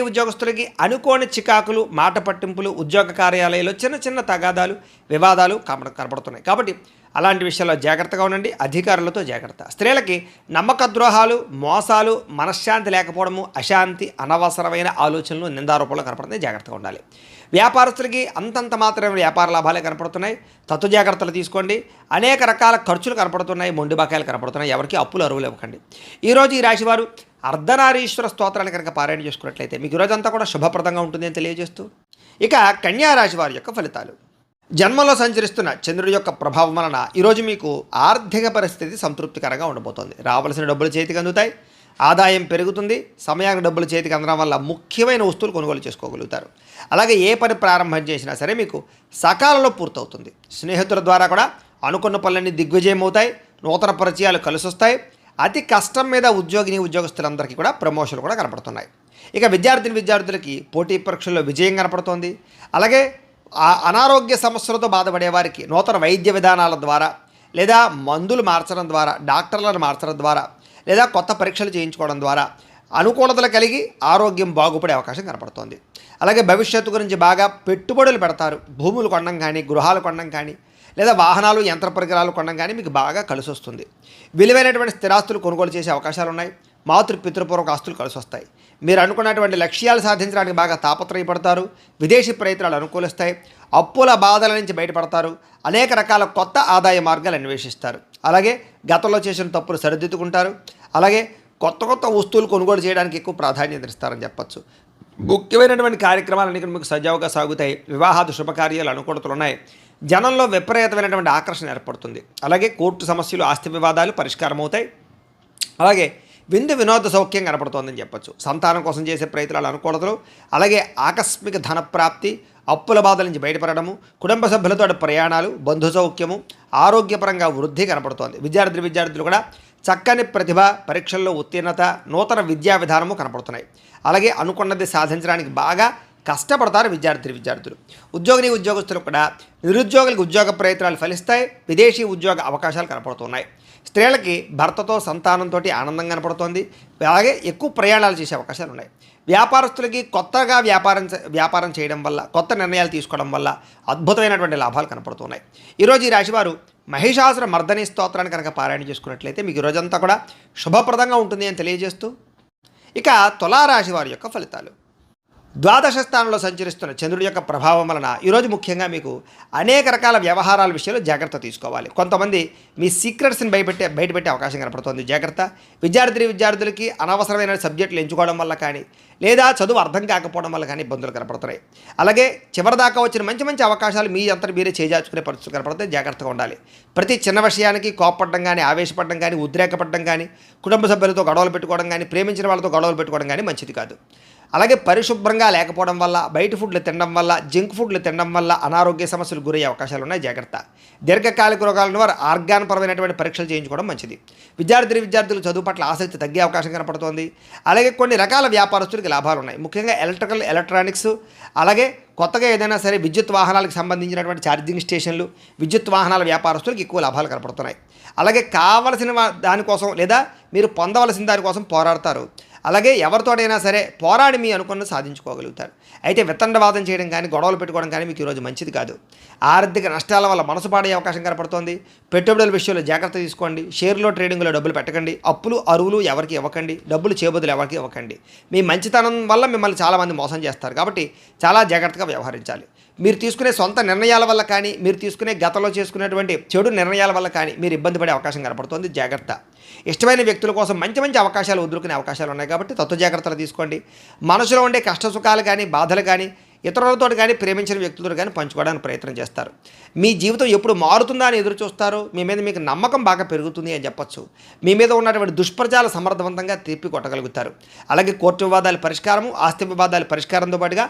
ఉద్యోగస్తులకి అనుకోని చికాకులు, మాట పట్టింపులు, ఉద్యోగ కార్యాలయాల్లో చిన్న తగాదాలు, వివాదాలు కనపడుతున్నాయి. కాబట్టి అలాంటి విషయాల్లో జాగ్రత్తగా ఉండండి. అధికారులతో జాగ్రత్త. స్త్రీలకి నమ్మక ద్రోహాలు, మోసాలు, మనశ్శాంతి లేకపోవడము, అశాంతి, అనవసరమైన ఆలోచనలు, నిందారోపణలు కనపడుతున్నాయి. జాగ్రత్తగా ఉండాలి. వ్యాపారస్తులకి అంతంత మాత్రమే వ్యాపార లాభాలే కనపడుతున్నాయి. తత్తు జాగ్రత్తలు తీసుకోండి. అనేక రకాల ఖర్చులు కనపడుతున్నాయి. మొండి బకాయిలు కనపడుతున్నాయి. ఎవరికి అప్పులు అరువులు ఇవ్వకండి. ఈరోజు ఈ రాశివారు అర్ధనారీశ్వర స్తోత్రాన్ని కనుక పారాయణ చేసుకున్నట్లయితే మీకు ఈరోజంతా కూడా శుభప్రదంగా ఉంటుంది అని తెలియజేస్తూ, ఇక కన్యా రాశి వారి యొక్క ఫలితాలు. జన్మలో సంచరిస్తున్న చంద్రుడి యొక్క ప్రభావం వలన ఈరోజు మీకు ఆర్థిక పరిస్థితి సంతృప్తికరంగా ఉండబోతోంది. రావాల్సిన డబ్బులు చేతికి అందుతాయి. ఆదాయం పెరుగుతుంది. సమయానికి డబ్బులు చేతికి అందడం వల్ల ముఖ్యమైన వస్తువులు కొనుగోలు చేసుకోగలుగుతారు. అలాగే ఏ పని ప్రారంభం చేసినా సరే మీకు సకాలంలో పూర్తవుతుంది. స్నేహితుల ద్వారా కూడా అనుకున్న పనులన్నీ దిగ్విజయం అవుతాయి. నూతన పరిచయాలు కలిసొస్తాయి. అతి కష్టం మీద ఉద్యోగస్తులందరికీ కూడా ప్రమోషన్లు కూడా కనపడుతున్నాయి. ఇక విద్యార్థులకి పోటీ పరీక్షల్లో విజయం కనపడుతోంది. అలాగే అనారోగ్య సమస్యలతో బాధపడే వారికి నూతన వైద్య విధానాల ద్వారా, లేదా మందులు మార్చడం ద్వారా, డాక్టర్లను మార్చడం ద్వారా, లేదా కొత్త పరీక్షలు చేయించుకోవడం ద్వారా అనుకూలతలు కలిగి ఆరోగ్యం బాగుపడే అవకాశం కనపడుతోంది. అలాగే భవిష్యత్తు గురించి బాగా పెట్టుబడులు పెడతారు. భూములు కొనడం కానీ, గృహాలు కొనడం కానీ, లేదా వాహనాలు, యంత్ర పరికరాలు కొనడం కానీ మీకు బాగా కలిసి వస్తుంది. విలువైనటువంటి స్థిరాస్తులు కొనుగోలు చేసే అవకాశాలు ఉన్నాయి. పితృపూర్వక ఆస్తులు కలిసి వస్తాయి. మీరు అనుకున్నటువంటి లక్ష్యాలు సాధించడానికి బాగా తాపత్రయపడతారు. విదేశీ ప్రయత్నాలు అనుకూలిస్తాయి. అప్పుల బాధల నుంచి బయటపడతారు. అనేక రకాల కొత్త ఆదాయ మార్గాలు అన్వేషిస్తారు. అలాగే గతంలో చేసిన తప్పులు సరిదిద్దుకుంటారు. అలాగే కొత్త కొత్త వస్తువులు కొనుగోలు చేయడానికి ఎక్కువ ప్రాధాన్యత ఇస్తారని చెప్పచ్చు. ముఖ్యమైనటువంటి కార్యక్రమాలన్నీ మీకు సజావుగా సాగుతాయి. వివాహాది శుభకార్యాలు అనుకూలతలు ఉన్నాయి. జనంలో విపరీతమైనటువంటి ఆకర్షణ ఏర్పడుతుంది. అలాగే కోర్టు సమస్యలు, ఆస్తి వివాదాలు పరిష్కారం అవుతాయి. అలాగే వినోద సౌఖ్యం కనపడుతోందని చెప్పచ్చు. సంతానం కోసం చేసే ప్రయత్నాలు అనుకూలతలు, అలాగే ఆకస్మిక ధనప్రాప్తి, అప్పుల బాధల నుంచి బయటపడము, కుటుంబ సభ్యులతో ప్రయాణాలు, బంధు సౌఖ్యము, ఆరోగ్యపరంగా వృద్ధి కనపడుతోంది. విద్యార్థులు కూడా చక్కని ప్రతిభ, పరీక్షల్లో ఉత్తీర్ణత, నూతన విద్యా విధానము కనపడుతున్నాయి. అలాగే అనుకున్నది సాధించడానికి బాగా కష్టపడతారు విద్యార్థులు. ఉద్యోగస్తులు కూడా నిరుద్యోగులకు ఉద్యోగ ప్రయత్నాలు ఫలిస్తాయి. విదేశీ ఉద్యోగ అవకాశాలు కనపడుతున్నాయి. స్త్రీలకి భర్తతో సంతానంతో ఆనందం కనపడుతోంది. అలాగే ఎక్కువ ప్రయాణాలు చేసే అవకాశాలు ఉన్నాయి. వ్యాపారస్తులకి కొత్తగా వ్యాపారం చేయడం వల్ల, కొత్త నిర్ణయాలు తీసుకోవడం వల్ల అద్భుతమైనటువంటి లాభాలు కనపడుతున్నాయి. ఈరోజు ఈ రాశివారు మహిషాసుర మర్దని స్తోత్రాన్ని కనుక పారాయణ చేసుకున్నట్లయితే మీకు ఈరోజంతా కూడా శుభప్రదంగా ఉంటుంది అని తెలియజేస్తూ, ఇక తులారాశి వారి యొక్క ఫలితాలు. ద్వాదశ స్థానంలో సంచరిస్తున్న చంద్రుడి యొక్క ప్రభావం వలన ఈరోజు ముఖ్యంగా మీకు అనేక రకాల వ్యవహారాల విషయంలో జాగ్రత్త తీసుకోవాలి. కొంతమంది మీ సీక్రెట్స్ని బయటపెట్టే అవకాశం కనపడుతుంది. జాగ్రత్త. విద్యార్థులకి అనవసరమైన సబ్జెక్టులు ఎంచుకోవడం వల్ల కానీ, లేదా చదువు అర్థం కాకపోవడం వల్ల కానీ ఇబ్బందులు కనపడుతున్నాయి. అలాగే చివరిదాకా వచ్చిన మంచి అవకాశాలు మీ అంతా మీరే చేజార్చుకునే పరిస్థితులు కనపడతాయి. జాగ్రత్తగా ఉండాలి. ప్రతి చిన్న విషయానికి కోపపడడం కానీ, ఆవేశపడడం కానీ, ఉద్రేకపడడం కానీ, కుటుంబ సభ్యులతో గొడవలు పెట్టుకోవడం కానీ, ప్రేమించిన వాళ్ళతో గొడవలు పెట్టుకోవడం కానీ మంచిది కాదు. అలాగే పరిశుభ్రంగా లేకపోవడం వల్ల, బయట ఫుడ్లు తినడం వల్ల, జంక్ ఫుడ్లు తినడం వల్ల అనారోగ్య సమస్యలు గురయ్యే అవకాశాలు ఉన్నాయి. జాగ్రత్త. దీర్ఘకాలిక రోగాలను వారు ఆర్గాన్పరమైనటువంటి పరీక్షలు చేయించుకోవడం మంచిది. విద్యార్థులు చదువు పట్ల ఆసక్తి తగ్గే అవకాశం కనపడుతోంది. అలాగే కొన్ని రకాల వ్యాపారస్తులకి లాభాలు ఉన్నాయి. ముఖ్యంగా ఎలక్ట్రానిక్స్, అలాగే కొత్తగా ఏదైనా సరే విద్యుత్ వాహనాలకు సంబంధించినటువంటి ఛార్జింగ్ స్టేషన్లు, విద్యుత్ వాహనాల వ్యాపారస్తులకు ఎక్కువ లాభాలు కనపడుతున్నాయి. అలాగే కావలసిన దానికోసం లేదా మీరు పొందవలసిన దానికోసం పోరాడతారు. అలాగే ఎవరితోటైనా సరే పోరాడి మీ అనుకున్నది సాధించుకోగలుగుతారు. అయితే వితండవాదం చేయడం కానీ, గొడవలు పెట్టుకోవడం కానీ మీకు ఈరోజు మంచిది కాదు. ఆర్థిక నష్టాల వల్ల మనసు పాడే అవకాశం కనపడుతోంది. పెట్టుబడుల విషయంలో జాగ్రత్త తీసుకోండి. షేర్లో, ట్రేడింగ్లో డబ్బులు పెట్టకండి. అప్పులు, అరువులు ఎవరికి ఇవ్వకండి. డబ్బులు చేబదులు ఎవరికి ఇవ్వకండి. మీ మంచితనం వల్ల మిమ్మల్ని చాలామంది మోసం చేస్తారు. కాబట్టి చాలా జాగ్రత్తగా వ్యవహరించాలి. మీరు తీసుకునే సొంత నిర్ణయాల వల్ల కానీ, మీరు తీసుకునే గతంలో చేసుకునేటువంటి చెడు నిర్ణయాల వల్ల కానీ మీరు ఇబ్బంది పడే అవకాశం కనపడుతోంది. జాగ్రత్త. ఇష్టమైన వ్యక్తుల కోసం మంచి అవకాశాలు వదులుకునే అవకాశాలు ఉన్నాయి. కాబట్టి తత్వ జాగ్రత్తలు తీసుకోండి. మనసులో ఉండే కష్ట సుఖాలు కానీ, బాధలు కానీ ఇతరులతో కానీ, ప్రేమించిన వ్యక్తులతో కానీ పంచుకోవడానికి ప్రయత్నం చేస్తారు. మీ జీవితం ఎప్పుడు మారుతుందా అని ఎదురు చూస్తారు. మీ మీద మీకు నమ్మకం బాగా పెరుగుతుంది అని చెప్పొచ్చు. మీ మీద ఉన్నటువంటి దుష్ప్రచారాలు సమర్థవంతంగా తిప్పి కొట్టగలుగుతారు. అలాగే కోర్టు వివాదాల పరిష్కారము, ఆస్తి వివాదాల పరిష్కారంతో పాటుగా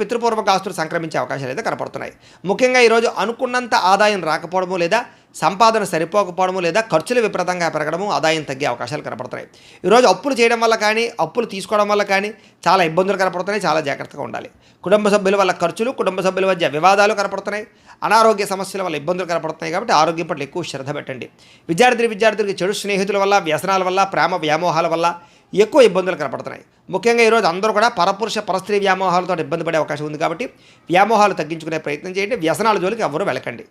పితృపూర్వక ఆస్తులు సంక్రమించే అవకాశాలు అయితే కనపడుతున్నాయి. ముఖ్యంగా ఈరోజు అనుకున్నంత ఆదాయం రాకపోవడము, లేదా సంపాదన సరిపోకపోవడము, లేదా ఖర్చులు విపరీతంగా పెరగడము, ఆదాయం తగ్గే అవకాశాలు కనపడుతున్నాయి. ఈరోజు అప్పులు చేయడం వల్ల కానీ, అప్పులు తీసుకోవడం వల్ల కానీ చాలా ఇబ్బందులు కనపడుతున్నాయి. చాలా జాగ్రత్తగా ఉండాలి. కుటుంబ సభ్యుల వల్ల ఖర్చులు, కుటుంబ సభ్యుల మధ్య వివాదాలు కనపడుతున్నాయి. అనారోగ్య సమస్యల వల్ల ఇబ్బందులు కనపడుతున్నాయి. కాబట్టి ఆరోగ్యం పట్ల ఎక్కువ శ్రద్ధ పెట్టండి. విద్యార్థులకి చెడు స్నేహితుల వల్ల, వ్యసనాల వల్ల, ప్రేమ వ్యామోహాల వల్ల ఎక్కువ ఇబ్బందులు కనపడుతున్నాయి. ముఖ్యంగా ఈరోజు అందరూ కూడా పరపురుష వ్యామోహాలతో ఇబ్బంది పడే అవకాశం ఉంది. కాబట్టి వ్యామోహాలు తగ్గించుకునే ప్రయత్నం చేయండి. వ్యసనాల జోలికి ఎవరు వెళ్ళకండి.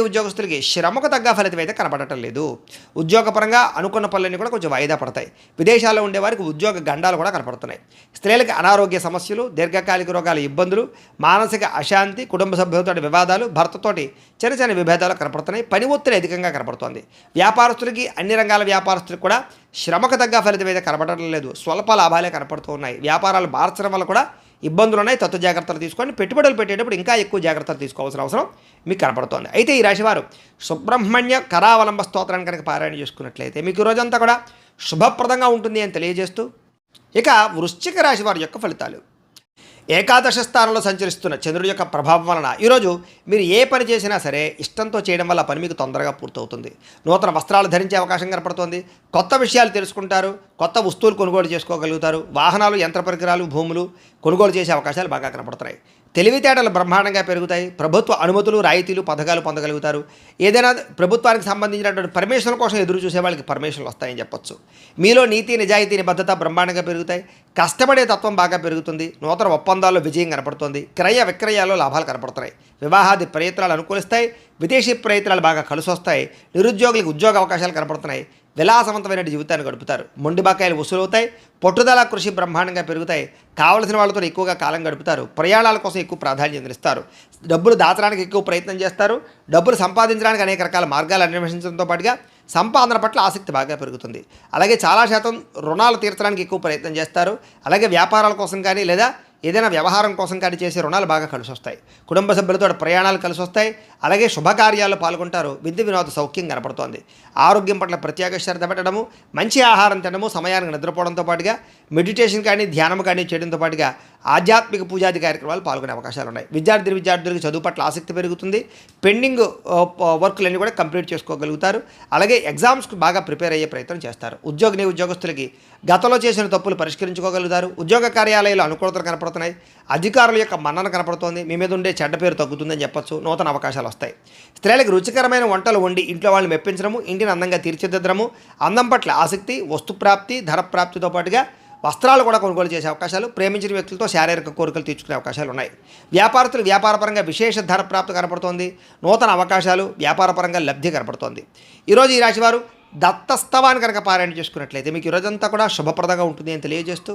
ఉద్యోగస్తులకి శ్రమకు తగ్గ ఫలితం అయితే కనపడటం లేదు. ఉద్యోగపరంగా అనుకున్న పనులన్నీ కూడా కొంచెం వాయిదా పడతాయి. విదేశాల్లో ఉండేవారికి ఉద్యోగ గండాలు కూడా కనపడుతున్నాయి. స్త్రీలకి అనారోగ్య సమస్యలు, దీర్ఘకాలిక రోగాల ఇబ్బందులు, మానసిక అశాంతి, కుటుంబ సభ్యులతో వివాదాలు, భర్తతోటి చిన్న విభేదాలు కనపడుతున్నాయి. పని ఒత్తిడి అధికంగా కనపడుతోంది. వ్యాపారస్తులకి, అన్ని రంగాల వ్యాపారస్తులకు కూడా శ్రమకు తగ్గ ఫలితం అయితే కనపడటం లేదు. స్వల్ప లాభాలే కనపడుతూ ఉన్నాయి. వ్యాపారాలు మార్చడం వల్ల కూడా ఇబ్బందులు ఉన్నాయి. తత్వ జాగ్రత్తలు తీసుకోండి. పెట్టుబడులు పెట్టేటప్పుడు ఇంకా ఎక్కువ జాగ్రత్తలు తీసుకోవాల్సిన అవసరం మీకు కనపడుతోంది. అయితే ఈ రాశివారు సుబ్రహ్మణ్య కరావలంబ స్తోత్రాన్ని కనుక పారాయణ చేసుకున్నట్లయితే మీకు రోజంతా కూడా శుభప్రదంగా ఉంటుంది అని తెలియజేస్తూ, ఇక వృశ్చిక రాశి వారి యొక్క ఫలితాలు. ఏకాదశ స్థానంలో సంచరిస్తున్న చంద్రుడి యొక్క ప్రభావం వలన ఈరోజు మీరు ఏ పని చేసినా సరే ఇష్టంతో చేయడం వల్ల పని మీకు తొందరగా పూర్తవుతుంది. నూతన వస్త్రాలు ధరించే అవకాశం కనపడుతుంది. కొత్త విషయాలు తెలుసుకుంటారు. కొత్త వస్తువులు కొనుగోలు చేసుకోగలుగుతారు. వాహనాలు, యంత్ర పరికరాలు, భూములు కొనుగోలు చేసే అవకాశాలు బాగా కనపడుతున్నాయి. తెలివితేటలు బ్రహ్మాండంగా పెరుగుతాయి. ప్రభుత్వ అనుమతులు, రాయితీలు, పథకాలు పొందగలుగుతారు. ఏదైనా ప్రభుత్వానికి సంబంధించినటువంటి పర్మిషన్ కోసం ఎదురు చూసే వాళ్ళకి పర్మిషన్లు వస్తాయని చెప్పొచ్చు. మీలో నీతి, నిజాయితీ, నిబద్ధత బ్రహ్మాండంగా పెరుగుతాయి. కష్టపడే తత్వం బాగా పెరుగుతుంది. నూతన ఒప్పందాల్లో విజయం కనపడుతుంది. క్రయ విక్రయాల్లో లాభాలు కనపడుతున్నాయి. వివాహాది ప్రయత్నాలు అనుకూలిస్తాయి. విదేశీ ప్రయత్నాలు బాగా కలిసి వస్తాయి. నిరుద్యోగులకు ఉద్యోగ అవకాశాలు కనపడుతున్నాయి. విలాసవంతమైన జీవితాన్ని గడుపుతారు. మొండి బకాయిలు వసూలవుతాయి. పట్టుదల కృషి బ్రహ్మాండంగా పెరుగుతాయి. కావలసిన వాళ్ళతో ఎక్కువగా కాలం గడుపుతారు. ప్రయాణాల కోసం ఎక్కువ ప్రాధాన్యత ఇస్తారు. డబ్బులు దాచడానికి ఎక్కువ ప్రయత్నం చేస్తారు. డబ్బులు సంపాదించడానికి అనేక రకాల మార్గాలు అన్వేషించడంతో పాటుగా సంపాదన పట్ల ఆసక్తి బాగా పెరుగుతుంది. అలాగే చాలా శాతం రుణాలు తీర్చడానికి ఎక్కువ ప్రయత్నం చేస్తారు. అలాగే వ్యాపారాల కోసం కానీ లేదా ఏదైనా వ్యవహారం కోసం కానీ చేసే రుణాలు బాగా కలిసి వస్తాయి. కుటుంబ సభ్యులతో ప్రయాణాలు కలిసి వస్తాయి. అలాగే శుభకార్యాల్లో పాల్గొంటారు. విద్య వినోద సౌఖ్యం కనపడుతోంది. ఆరోగ్యం పట్ల ప్రత్యేక శ్రద్ధ పెట్టడము, మంచి ఆహారం తినడము, సమయానికి నిద్రపోవడంతో పాటుగా మెడిటేషన్ కానీ ధ్యానం కానీ చేయడంతో పాటుగా ఆధ్యాత్మిక పూజాది కార్యక్రమాలు పాల్గొనే అవకాశాలు ఉన్నాయి. విద్యార్థులకు చదువు పట్ల ఆసక్తి పెరుగుతుంది. పెండింగ్ వర్క్లన్నీ కూడా కంప్లీట్ చేసుకోగలుగుతారు. అలాగే ఎగ్జామ్స్కి బాగా ప్రిపేర్ అయ్యే ప్రయత్నం చేస్తారు. ఉద్యోగస్తులకి గతంలో చేసిన తప్పులు పరిష్కరించుకోగలుగుతారు. ఉద్యోగ కార్యాలయాలు అనుకూలతలు కనపడుతున్నాయి. అధికారుల యొక్క మన్నన కనపడుతోంది. మీ మీద ఉండే చెడ్డ పేరు తగ్గుతుందని చెప్పొచ్చు. నూతన అవకాశాలు వస్తాయి. స్త్రీలకు రుచికరమైన వంటలు వండి ఇంట్లో వాళ్ళని మెప్పించడము, ఇంటిని అందంగా తీర్చిదిద్దడము, అందం పట్ల ఆసక్తి, వస్తుప్రాప్తి, ధన ప్రాప్తితో పాటుగా వస్త్రాలు కూడా కొనుగోలు చేసే అవకాశాలు, ప్రేమించిన వ్యక్తులతో శారీరక కోరికలు తీర్చుకునే అవకాశాలు ఉన్నాయి. వ్యాపారస్తులు వ్యాపారపరంగా విశేష ధన ప్రాప్తి కనపడుతోంది. నూతన అవకాశాలు, వ్యాపారపరంగా లబ్ధి కనపడుతోంది. ఈరోజు ఈ రాశివారు దత్తస్తవాన్ని కనుక పారాయణ చేసుకున్నట్లయితే మీకు ఈరోజంతా కూడా శుభప్రదంగా ఉంటుంది అని తెలియజేస్తూ,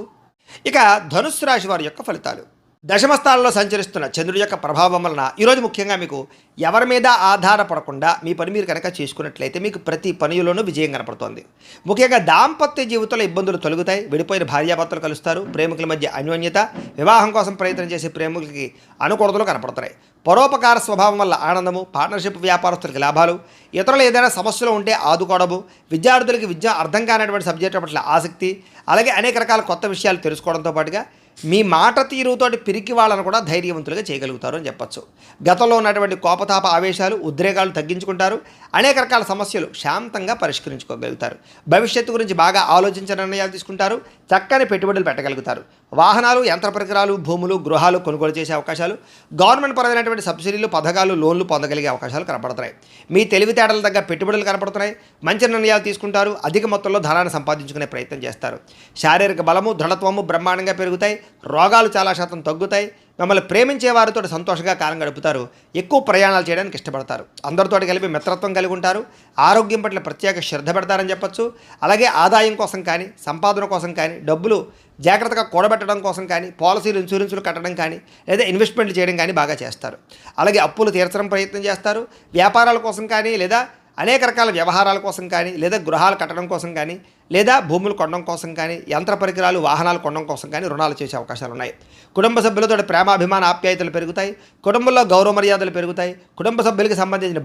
ఇక ధనుస్సు రాశి వారి యొక్క ఫలితాలు. దశమ స్థానంలో సంచరిస్తున్న చంద్రుడి యొక్క ప్రభావం వలన ఈరోజు ముఖ్యంగా మీకు ఎవరి మీద ఆధారపడకుండా మీ పని మీరు కనుక చేసుకున్నట్లయితే మీకు ప్రతి పనిలోనూ విజయం కనపడుతోంది. ముఖ్యంగా దాంపత్య జీవితంలో ఇబ్బందులు తొలగుతాయి. విడిపోయిన భార్యాభర్తలు కలుస్తారు. ప్రేమికుల మధ్య అన్యోన్యత, వివాహం కోసం ప్రయత్నం చేసే ప్రేమికులకి అనుకూలతలు కనపడుతున్నాయి. పరోపకార స్వభావం వల్ల ఆనందము, పార్ట్నర్షిప్ వ్యాపారస్తులకి లాభాలు, ఇతరులు ఏదైనా సమస్యలు ఉంటే ఆదుకోవడము, విద్యార్థులకి విద్య అర్థం కానటువంటి సబ్జెక్టు పట్ల ఆసక్తి, అలాగే అనేక రకాల కొత్త విషయాలు తెలుసుకోవడంతో పాటుగా మీ మాట తీరుతోటి పిరికి వాళ్ళను కూడా ధైర్యవంతులుగా చేయగలుగుతారు అని చెప్పచ్చు. గతంలో ఉన్నటువంటి కోపతాప ఆవేశాలు, ఉద్రేకాలు తగ్గించుకుంటారు. అనేక రకాల సమస్యలు శాంతంగా పరిష్కరించుకోగలుగుతారు. భవిష్యత్తు గురించి బాగా ఆలోచించిన నిర్ణయాలు తీసుకుంటారు. చక్కని పెట్టుబడులు పెట్టగలుగుతారు. వాహనాలు, యంత్ర పరికరాలు, భూములు, గృహాలు కొనుగోలు చేసే అవకాశాలు, గవర్నమెంట్ పరమైనటువంటి సబ్సిడీలు, పథకాలు, లోన్లు పొందగలిగే అవకాశాలు కనపడుతున్నాయి. మీ తెలివితేటల తగ్గ పెట్టుబడులు కనపడుతున్నాయి. మంచి నిర్ణయాలు తీసుకుంటారు. అధిక మొత్తంలో ధనాన్ని సంపాదించుకునే ప్రయత్నం చేస్తారు. శారీరక బలము, దృఢత్వము బ్రహ్మాండంగా పెరుగుతాయి. రోగాలు చాలా శాతం తగ్గుతాయి. మిమ్మల్ని ప్రేమించే వారితో సంతోషంగా కాలం గడుపుతారు. ఎక్కువ ప్రయాణాలు చేయడానికి ఇష్టపడతారు. అందరితో కలిపి మిత్రత్వం కలిగి ఉంటారు. ఆరోగ్యం పట్ల ప్రత్యేక శ్రద్ధ పెడతారని చెప్పొచ్చు. అలాగే ఆదాయం కోసం కానీ, సంపాదన కోసం కానీ, డబ్బులు జాగ్రత్తగా కూడబెట్టడం కోసం కానీ, పాలసీలు, ఇన్సూరెన్సులు కట్టడం కానీ, లేదా ఇన్వెస్ట్మెంట్లు చేయడం కానీ బాగా చేస్తారు. అలాగే అప్పులు తీర్చడం ప్రయత్నం చేస్తారు. వ్యాపారాల కోసం కానీ, లేదా అనేక రకాల వ్యవహారాల కోసం కానీ, లేదా గృహాలు కట్టడం కోసం కానీ, లేదా భూములు కొనడం కోసం కానీ, యంత్ర పరికరాలు, వాహనాలు కొనడం కోసం కానీ రుణాలు చేసే అవకాశాలు ఉన్నాయి. కుటుంబ సభ్యులతో ప్రేమాభిమాన ఆప్యాయతలు పెరుగుతాయి. కుటుంబంలో గౌరవ మర్యాదలు పెరుగుతాయి. కుటుంబ సభ్యులకు సంబంధించిన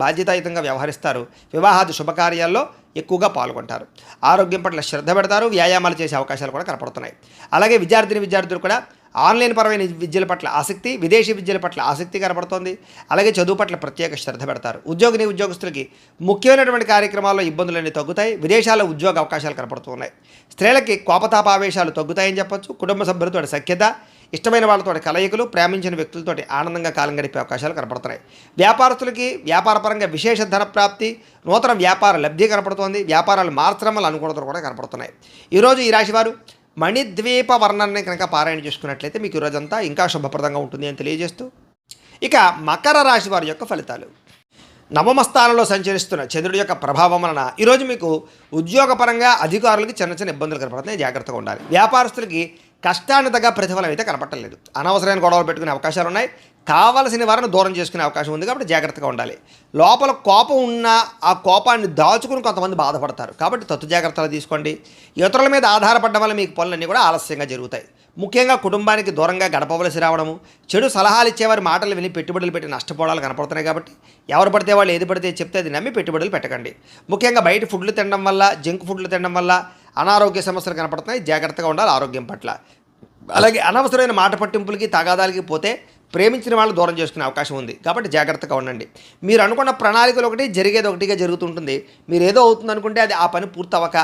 బాధ్యతాయుతంగా వ్యవహరిస్తారు. వివాహాది శుభకార్యాల్లో ఎక్కువగా పాల్గొంటారు. ఆరోగ్యం పట్ల శ్రద్ధ పెడతారు. వ్యాయామాలు చేసే అవకాశాలు కూడా కనపడుతున్నాయి. అలాగే విద్యార్థులు కూడా ఆన్లైన్ పరమైన విద్యల పట్ల ఆసక్తి, విదేశీ విద్యల పట్ల ఆసక్తి కనపడుతోంది. అలాగే చదువు పట్ల ప్రత్యేక శ్రద్ధ పెడతారు. ఉద్యోగస్తులకి ముఖ్యమైనటువంటి కార్యక్రమాల్లో ఇబ్బందులన్నీ తగ్గుతాయి. విదేశాల్లో ఉద్యోగ అవకాశాలు కనపడుతున్నాయి. స్త్రీలకి కోపతాపావేశాలు తగ్గుతాయని చెప్పొచ్చు. కుటుంబ సభ్యులతో సఖ్యత, ఇష్టమైన వాళ్ళతో కలయికలు, ప్రేమించిన వ్యక్తులతో ఆనందంగా కాలం గడిపే అవకాశాలు కనపడుతున్నాయి. వ్యాపారస్తులకి వ్యాపారపరంగా విశేష ధన ప్రాప్తి, నూతన వ్యాపార లబ్ధి కనపడుతోంది. వ్యాపారాలు మార్చడం వల్ల అనుకూలతలు కూడా కనపడుతున్నాయి. ఈరోజు ఈ రాశివారు మణిద్వీప వర్ణాన్ని కనుక పారాయణ చేసుకున్నట్లయితే మీకు ఈరోజంతా ఇంకా శుభప్రదంగా ఉంటుంది అని తెలియజేస్తూ, ఇక మకర రాశి వారి యొక్క ఫలితాలు. నవమ స్థానంలో సంచరిస్తున్న చంద్రుడి యొక్క ప్రభావం వలన ఈరోజు మీకు ఉద్యోగపరంగా అధికారులకి చిన్న ఇబ్బందులు కనపడుతున్నాయి. జాగ్రత్తగా ఉండాలి. వ్యాపారస్తులకి కష్టాన్ని తగ్గ ప్రతిఫలం అయితే కనపడలేదు. అనవసరమైన గొడవలు పెట్టుకునే అవకాశాలు ఉన్నాయి. కావలసిన వారిని దూరం చేసుకునే అవకాశం ఉంది. కాబట్టి జాగ్రత్తగా ఉండాలి. లోపల కోపం ఉన్న ఆ కోపాన్ని దాచుకుని కొంతమంది బాధపడతారు. కాబట్టి తత్తు జాగ్రత్తలు తీసుకోండి. ఇతరుల మీద ఆధారపడడం వల్ల మీకు పనులన్నీ కూడా ఆలస్యంగా జరుగుతాయి. ముఖ్యంగా కుటుంబానికి దూరంగా గడపవలసి రావడము, చెడు సలహాలు ఇచ్చేవారి మాటలు విని పెట్టుబడులు పెట్టి నష్టపోవడాలు కనపడుతున్నాయి. కాబట్టి ఎవరు పడితే వాళ్ళు ఏది పడితే చెప్తే అది నమ్మి పెట్టుబడులు పెట్టకండి. ముఖ్యంగా బయట ఫుడ్లు తినడం వల్ల, జంక్ ఫుడ్లు తినడం వల్ల అనారోగ్య సమస్యలు కనపడుతున్నాయి. జాగ్రత్తగా ఉండాలి ఆరోగ్యం పట్ల. అలాగే అనవసరమైన మాట పట్టింపులకి, తగాదాలకి పోతే ప్రేమించిన వాళ్ళు దూరం చేసుకునే అవకాశం ఉంది. కాబట్టి జాగ్రత్తగా ఉండండి. మీరు అనుకున్న ప్రణాళికలు ఒకటి, జరిగేది ఒకటిగా జరుగుతుంటుంది. మీరు ఏదో అవుతుంది అనుకుంటే అది ఆ పని పూర్తవక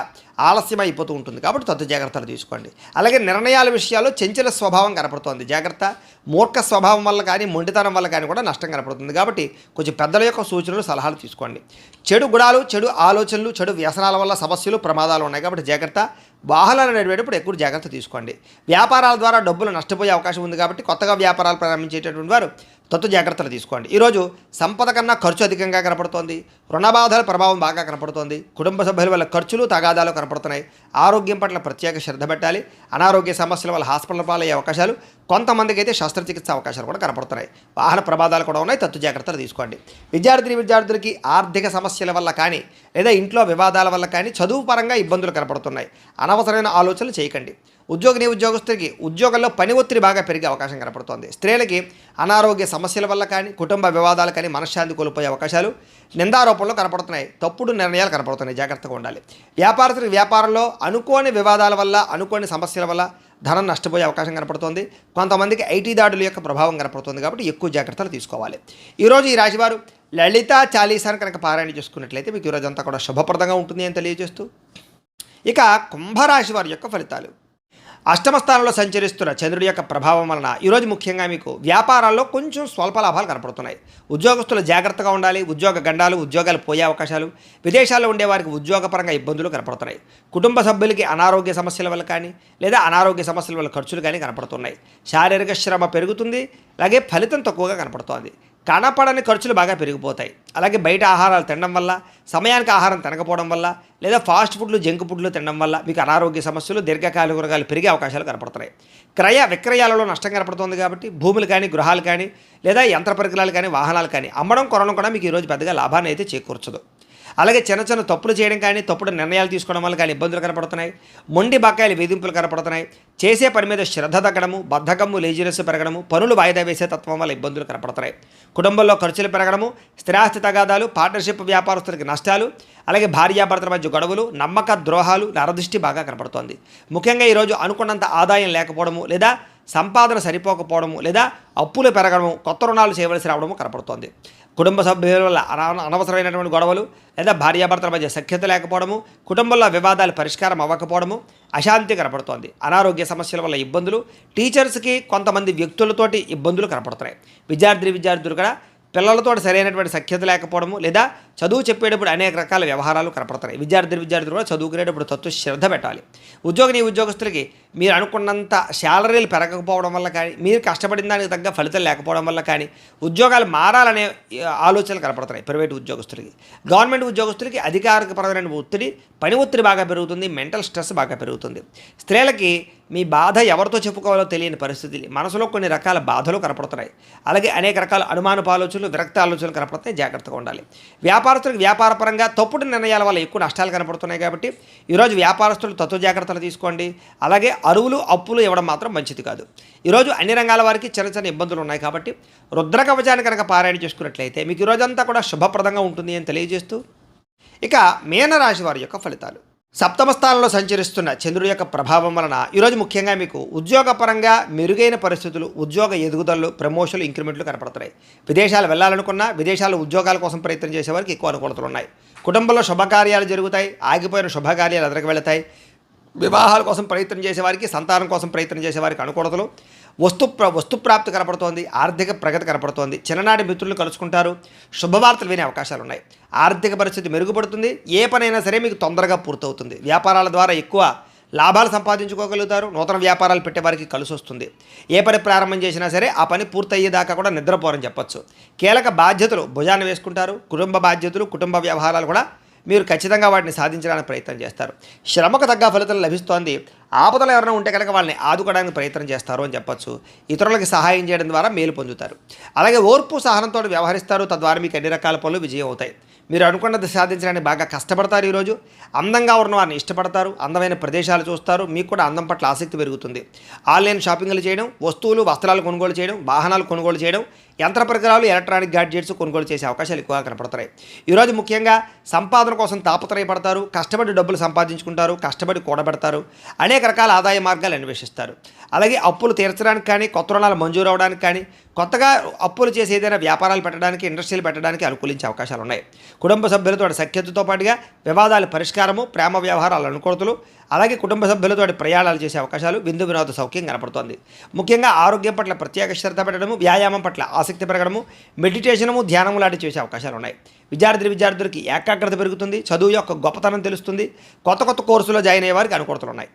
ఆలస్యం అయిపోతూ ఉంటుంది. కాబట్టి తత్తు జాగ్రత్తలు తీసుకోండి. అలాగే నిర్ణయాల విషయాల్లో చంచల స్వభావం కనపడుతోంది. జాగ్రత్త. మూర్ఖ స్వభావం వల్ల కానీ, మొండితనం వల్ల కానీ కూడా నష్టం కనపడుతుంది. కాబట్టి కొంచెం పెద్దల యొక్క సూచనలు, సలహాలు తీసుకోండి. చెడు గుణాలు, చెడు ఆలోచనలు, చెడు వ్యసనాల వల్ల సమస్యలు, ప్రమాదాలు ఉన్నాయి. కాబట్టి జాగ్రత్త. వాహనాలు నడిపేటప్పుడు ఎక్కువ జాగ్రత్త తీసుకోండి. వ్యాపారాల ద్వారా డబ్బులు నష్టపోయే అవకాశం ఉంది. కాబట్టి కొత్తగా వ్యాపారాలు ప్రారంభించేటటువంటి వారు తత్వ జాగ్రత్తలు తీసుకోండి. ఈరోజు సంపద కన్నా ఖర్చు అధికంగా కనపడుతోంది. రుణబాధల ప్రభావం బాగా కనపడుతోంది. కుటుంబ సభ్యుల వల్ల ఖర్చులు తగాదాలు కనపడుతున్నాయి. ఆరోగ్యం పట్ల ప్రత్యేక శ్రద్ధ పెట్టాలి. అనారోగ్య సమస్యల వల్ల హాస్పిటల్ పాలయ్యే అవకాశాలు, కొంతమందికి అయితే శస్త్రచికిత్స అవకాశాలు కూడా కనపడుతున్నాయి. వాహన ప్రమాదాలు కూడా ఉన్నాయి. తత్వ జాగ్రత్తలు తీసుకోండి. విద్యార్థులకి ఆర్థిక సమస్యల వల్ల కానీ లేదా ఇంట్లో వివాదాల వల్ల కానీ చదువు పరంగా ఇబ్బందులు కనపడుతున్నాయి. అనవసరమైన ఆలోచనలు చేయకండి. ఉద్యోగస్తులకి ఉద్యోగంలో పని ఒత్తిడి బాగా పెరిగే అవకాశం కనపడుతోంది. స్త్రీలకి అనారోగ్య సమస్యల వల్ల కానీ కుటుంబ వివాదాలు కానీ మనశ్శాంతి కోల్పోయే అవకాశాలు, నిందారోపణలు కనపడుతున్నాయి. తప్పుడు నిర్ణయాలు కనపడుతున్నాయి. జాగ్రత్తగా ఉండాలి. వ్యాపారస్తులకు వ్యాపారంలో అనుకోని వివాదాల వల్ల, అనుకోని సమస్యల వల్ల ధనం నష్టపోయే అవకాశం కనపడుతోంది. కొంతమందికి ఐటీ దాడుల యొక్క ప్రభావం కనపడుతుంది కాబట్టి ఎక్కువ జాగ్రత్తలు తీసుకోవాలి. ఈరోజు ఈ రాశివారు లలితా చాలీసాను కనుక పారాయణ చేసుకున్నట్లయితే మీకు ఈరోజు అంతా కూడా శుభప్రదంగా ఉంటుంది అని తెలియజేస్తూ, ఇక కుంభరాశి వారి యొక్క ఫలితాలు. అష్టమ స్థానంలో సంచరిస్తున్న చంద్రుడి యొక్క ప్రభావం వలన ఈరోజు ముఖ్యంగా మీకు వ్యాపారాల్లో కొంచెం స్వల్ప లాభాలు కనపడుతున్నాయి. ఉద్యోగస్తులు జాగ్రత్తగా ఉండాలి. ఉద్యోగ గండాలు, ఉద్యోగాలు పోయే అవకాశాలు, విదేశాల్లో ఉండే వారికి ఉద్యోగపరంగా ఇబ్బందులు కనపడుతున్నాయి. కుటుంబ సభ్యులకి అనారోగ్య సమస్యల వల్ల కానీ లేదా అనారోగ్య సమస్యల వల్ల ఖర్చులు కానీ కనపడుతున్నాయి. శారీరక శ్రమ పెరుగుతుంది. అలాగే ఫలితం తక్కువగా కనపడుతోంది. కనపడని ఖర్చులు బాగా పెరిగిపోతాయి. అలాగే బయట ఆహారాలు తినడం వల్ల, సమయానికి ఆహారం తినకపోవడం వల్ల లేదా ఫాస్ట్ ఫుడ్లు, జంక్ ఫుడ్లు తినడం వల్ల మీకు అనారోగ్య సమస్యలు, దీర్ఘకాలిక రోగాలు పెరిగే అవకాశాలు కనపడుతున్నాయి. క్రయ విక్రయాలలో నష్టం కనపడుతుంది కాబట్టి భూములు కానీ, గృహాలు కానీ లేదా యంత్ర పరికరాలు కానీ, వాహనాలు కానీ అమ్మడం, కొనడం కూడా మీకు ఈరోజు పెద్దగా లాభాన్ని అయితే చేకూర్చదు. అలాగే చిన్న చిన్న తప్పులు చేయడం కానీ, తప్పుడు నిర్ణయాలు తీసుకోవడం వల్ల కానీ ఇబ్బందులు కనపడుతున్నాయి. మొండి బకాయిలు, వేధింపులు కనపడుతున్నాయి. చేసే పని మీద శ్రద్ధ తగ్గడము, బద్ధకము, లేజినెస్ పెరగడము, పనులు వాయిదా వేసే తత్వం వల్ల ఇబ్బందులు కనపడుతున్నాయి. కుటుంబంలో ఖర్చులు పెరగడము, స్థిరాస్తి తగాదాలు, పార్ట్నర్షిప్ వ్యాపారస్తులకి నష్టాలు, అలాగే భార్యాభర్తల మధ్య గొడవలు, నమ్మక ద్రోహాలు, నరదృష్టి బాగా కనపడుతోంది. ముఖ్యంగా ఈరోజు అనుకున్నంత ఆదాయం లేకపోవడము లేదా సంపాదన సరిపోకపోవడము లేదా అప్పులు పెరగడము, కొత్త రుణాలు చేయవలసి రావడము కనపడుతోంది. కుటుంబ సభ్యుల వల్ల అనవసరమైనటువంటి గొడవలు లేదా భార్యాభర్తల మధ్య సఖ్యత లేకపోవడము, కుటుంబంలో వివాదాలు పరిష్కారం అవ్వకపోవడము, అశాంతి కనపడుతోంది. అనారోగ్య సమస్యల వల్ల ఇబ్బందులు, టీచర్స్కి కొంతమంది వ్యక్తులతోటి ఇబ్బందులు కనపడుతున్నాయి. విద్యార్థులు కూడా పిల్లలతో సరైనటువంటి సఖ్యత లేకపోవడము లేదా చదువు చెప్పేటప్పుడు అనేక రకాల వ్యవహారాలు కనపడుతున్నాయి. విద్యార్థులు కూడా చదువుకునేటప్పుడు తత్వ శ్రద్ధ పెట్టాలి. ఉద్యోగస్తులకి మీరు అనుకున్నంత శాలరీలు పెరగకపోవడం వల్ల కానీ, మీరు కష్టపడిన దానికి తగ్గ ఫలితం లేకపోవడం వల్ల కానీ ఉద్యోగాలు మారాలనే ఆలోచనలు కనపడుతున్నాయి. ప్రైవేటు ఉద్యోగస్తులకి, గవర్నమెంట్ ఉద్యోగస్తులకి అధికారికపరమైన ఒత్తిడి, పని ఒత్తిడి బాగా పెరుగుతుంది. మెంటల్ స్ట్రెస్ బాగా పెరుగుతుంది. స్త్రీలకి మీ బాధ ఎవరితో చెప్పుకోవాలో తెలియని పరిస్థితి, మనసులో కొన్ని రకాల బాధలు కనపడుతున్నాయి. అలాగే అనేక రకాల అనుమానపు ఆలోచనలు, విరక్త ఆలోచనలు కనపడుతున్నాయి. జాగ్రత్తగా ఉండాలి. వ్యాపారస్తులకు వ్యాపారపరంగా తప్పుడు నిర్ణయాల వల్ల ఎక్కువ నష్టాలు కనపడుతున్నాయి కాబట్టి ఈరోజు వ్యాపారస్తులు తత్వ జాగ్రత్తలు తీసుకోండి. అలాగే అరువులు, అప్పులు ఇవ్వడం మాత్రం మంచిది కాదు. ఈరోజు అన్ని రంగాల వారికి చిన్న చిన్న ఇబ్బందులు ఉన్నాయి కాబట్టి రుద్ర కవచాన్ని కనుక పారాయణ చేసుకున్నట్లయితే మీకు ఈరోజంతా కూడా శుభప్రదంగా ఉంటుంది అని తెలియజేస్తూ, ఇక మీనరాశి వారి యొక్క ఫలితాలు. సప్తమ స్థానంలో సంచరిస్తున్న చంద్రుడి యొక్క ప్రభావం వలన ఈరోజు ముఖ్యంగా మీకు ఉద్యోగపరంగా మెరుగైన పరిస్థితులు, ఉద్యోగ ఎదుగుదలలు, ప్రమోషన్లు, ఇంక్రిమెంట్లు కనపడుతున్నాయి. విదేశాలు వెళ్ళాలనుకున్నా, విదేశాల ఉద్యోగాల కోసం ప్రయత్నం చేసేవారికి ఎక్కువ అనుకూలతలు ఉన్నాయి. కుటుంబంలో శుభకార్యాలు జరుగుతాయి. ఆగిపోయిన శుభకార్యాలు ఎదురుకు వెళతాయి. వివాహాల కోసం ప్రయత్నం చేసేవారికి, సంతానం కోసం ప్రయత్నం చేసేవారికి అనుకూలతలు, వస్తుప్రాప్తి కనపడుతోంది. ఆర్థిక ప్రగతి కనపడుతోంది. చిన్ననాటి మిత్రులను కలుసుకుంటారు. శుభవార్తలు వినే అవకాశాలు ఉన్నాయి. ఆర్థిక పరిస్థితి మెరుగుపడుతుంది. ఏ పనైనా సరే మీకు తొందరగా పూర్తవుతుంది. వ్యాపారాల ద్వారా ఎక్కువ లాభాలు సంపాదించుకోగలుగుతారు. నూతన వ్యాపారాలు పెట్టేవారికి కలిసి వస్తుంది. ఏ పని ప్రారంభం చేసినా సరే ఆ పని పూర్తయ్యేదాకా కూడా నిద్రపోరని చెప్పొచ్చు. కీలక బాధ్యతలు భుజాన్ని వేసుకుంటారు. కుటుంబ బాధ్యతలు, కుటుంబ వ్యవహారాలు కూడా మీరు ఖచ్చితంగా వాటిని సాధించడానికి ప్రయత్నం చేస్తారు. శ్రమకు తగ్గ ఫలితం లభిస్తోంది. ఆపదలు ఎవరైనా ఉంటే కనుక వాళ్ళని ఆదుకోవడానికి ప్రయత్నం చేస్తారు అని చెప్పొచ్చు. ఇతరులకి సహాయం చేయడం ద్వారా మేలు పొందుతారు. అలాగే ఓర్పు, సహనంతో వ్యవహరిస్తారు. తద్వారా మీకు అన్ని రకాల పనులు విజయం అవుతాయి. మీరు అనుకున్నది సాధించడానికి బాగా కష్టపడతారు. ఈరోజు అందంగా ఉన్న వారిని ఇష్టపడతారు. అందమైన ప్రదేశాలు చూస్తారు. మీకు కూడా అందం పట్ల ఆసక్తి పెరుగుతుంది. ఆన్లైన్ షాపింగ్లు చేయడం, వస్తువులు, వస్త్రాలు కొనుగోలు చేయడం, వాహనాలు కొనుగోలు చేయడం, యంత్ర పరికరాలు, ఎలక్ట్రానిక్ గ్యాడ్జెట్స్ కొనుగోలు చేసే అవకాశాలు ఎక్కువగా కనపడుతున్నాయి. ఈరోజు ముఖ్యంగా సంపాదన కోసం తాపత్రయపడతారు. కష్టపడి డబ్బులు సంపాదించుకుంటారు. కష్టపడి కూడబెడతారు. అనేక రకాల ఆదాయ మార్గాలు అన్వేషిస్తారు. అలాగే అప్పులు తీర్చడానికి కానీ, కొత్త రుణాలు మంజూరు అవడానికి కానీ, కొత్తగా అప్పులు చేసి ఏదైనా వ్యాపారాలు పెట్టడానికి, ఇండస్ట్రీలు పెట్టడానికి అనుకూలించే అవకాశాలు ఉన్నాయి. కుటుంబ సభ్యులతో సఖ్యతతో పాటుగా వివాదాల పరిష్కారము, ప్రేమ వ్యవహారాల అనుకూలతలు, అలాగే కుటుంబ సభ్యులతో ప్రయాణాలు చేసే అవకాశాలు, విందు వినోద సౌఖ్యం కనపడుతోంది. ముఖ్యంగా ఆరోగ్యం పట్ల ప్రత్యేక శ్రద్ధ పెట్టడము, వ్యాయామం పట్ల ఆసక్తి పెరగడము, మెడిటేషనము, ధ్యానము లాంటి చేసే అవకాశాలు ఉన్నాయి. విద్యార్థులకి ఏకాగ్రత పెరుగుతుంది, చదువు యొక్క గొప్పతనం తెలుస్తుంది, కొత్త కోర్సులో జాయిన్ అయ్యే వారికి అనుకూలతలు ఉన్నాయి.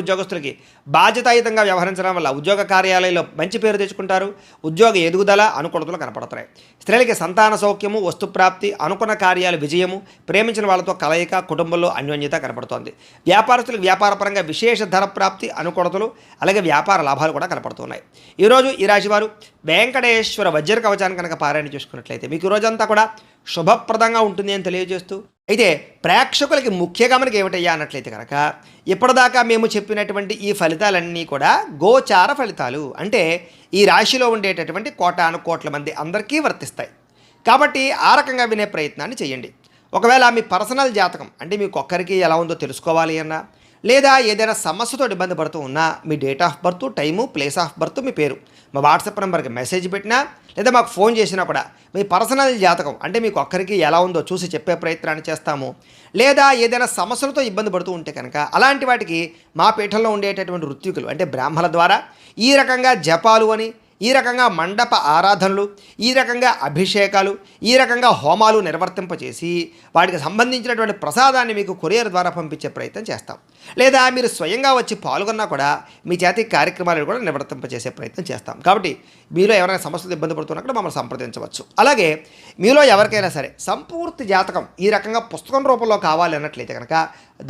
ఉద్యోగస్తులకి బాధ్యతాయుతంగా వ్యవహరించడం వల్ల ఉద్యోగ కార్యాలయంలో మంచి పేరు తెచ్చుకుంటారు, ఉద్యోగ ఎదుగుదల అనుకూలతలు కనపడుతున్నాయి. స్త్రీలకి సంతాన సౌఖ్యము, వస్తుప్రాప్తి, అనుకున్న కార్యాలు విజయము, ప్రేమించిన వాళ్ళతో కలయిక, కుటుంబంలో అన్యోన్యత కనపడుతోంది. వ్యాపారస్తులకు వ్యాపారపరంగా విశేష ధర ప్రాప్తి, అనుకూలతలు, అలాగే వ్యాపార లాభాలు కూడా కనపడుతున్నాయి. ఈరోజు ఈ రాశివారు వెంకటేశ్వర వజ్ర కవచాన్ని కనుక పారాయణ చేసుకున్నట్లయితే మీకు ఈ రోజంతా కూడా శుభప్రదంగా ఉంటుంది అని తెలియజేస్తూ, అయితే ప్రేక్షకులకి ముఖ్య గమనిక ఏమిటయ్యా అన్నట్లయితే కనుక ఇప్పటిదాకా మేము చెప్పినటువంటి ఈ ఫలితాలన్నీ కూడా గోచార ఫలితాలు, అంటే ఈ రాశిలో ఉండేటటువంటి కోటాను కోట్ల మంది అందరికీ వర్తిస్తాయి. కాబట్టి ఆ రకంగా వినే ప్రయత్నాన్ని చేయండి. ఒకవేళ మీ పర్సనల్ జాతకం అంటే మీకు ఒక్కరికి ఎలా ఉందో తెలుసుకోవాలి అన్నా, లేదా ఏదైనా సమస్యతో ఇబ్బంది పడుతూ ఉన్నా మీ date of birth, time, place of birth, మీ పేరు మా వాట్సాప్ నెంబర్కి మెసేజ్ పెట్టినా లేదా మాకు ఫోన్ చేసినా కూడా మీ పర్సనల్ జాతకం అంటే మీకు ఒక్కరికి ఎలా ఉందో చూసి చెప్పే ప్రయత్నాన్ని చేస్తాము. లేదా ఏదైనా సమస్యలతో ఇబ్బంది పడుతూ ఉంటే కనుక అలాంటి వాటికి మా పీఠంలో ఉండేటటువంటి ఋత్వికులు అంటే బ్రాహ్మణుల ద్వారా ఈ రకంగా జపాలు అని, ఈ రకంగా మండప ఆరాధనలు, ఈ రకంగా అభిషేకాలు, ఈ రకంగా హోమాలు నిర్వర్తింపచేసి వాటికి సంబంధించినటువంటి ప్రసాదాన్ని మీకు కొరియర్ ద్వారా పంపించే ప్రయత్నం చేస్తాం. లేదా మీరు స్వయంగా వచ్చి పాల్గొన్నా కూడా మీ చేతి కార్యక్రమాలను కూడా నిర్వర్తింపచేసే ప్రయత్నం చేస్తాం. కాబట్టి మీలో ఎవరైనా సమస్యలు ఇబ్బంది పడుతున్నా కూడా మమ్మల్ని సంప్రదించవచ్చు. అలాగే మీలో ఎవరికైనా సరే సంపూర్తి జాతకం ఈ రకంగా పుస్తకం రూపంలో కావాలి అన్నట్లయితే కనుక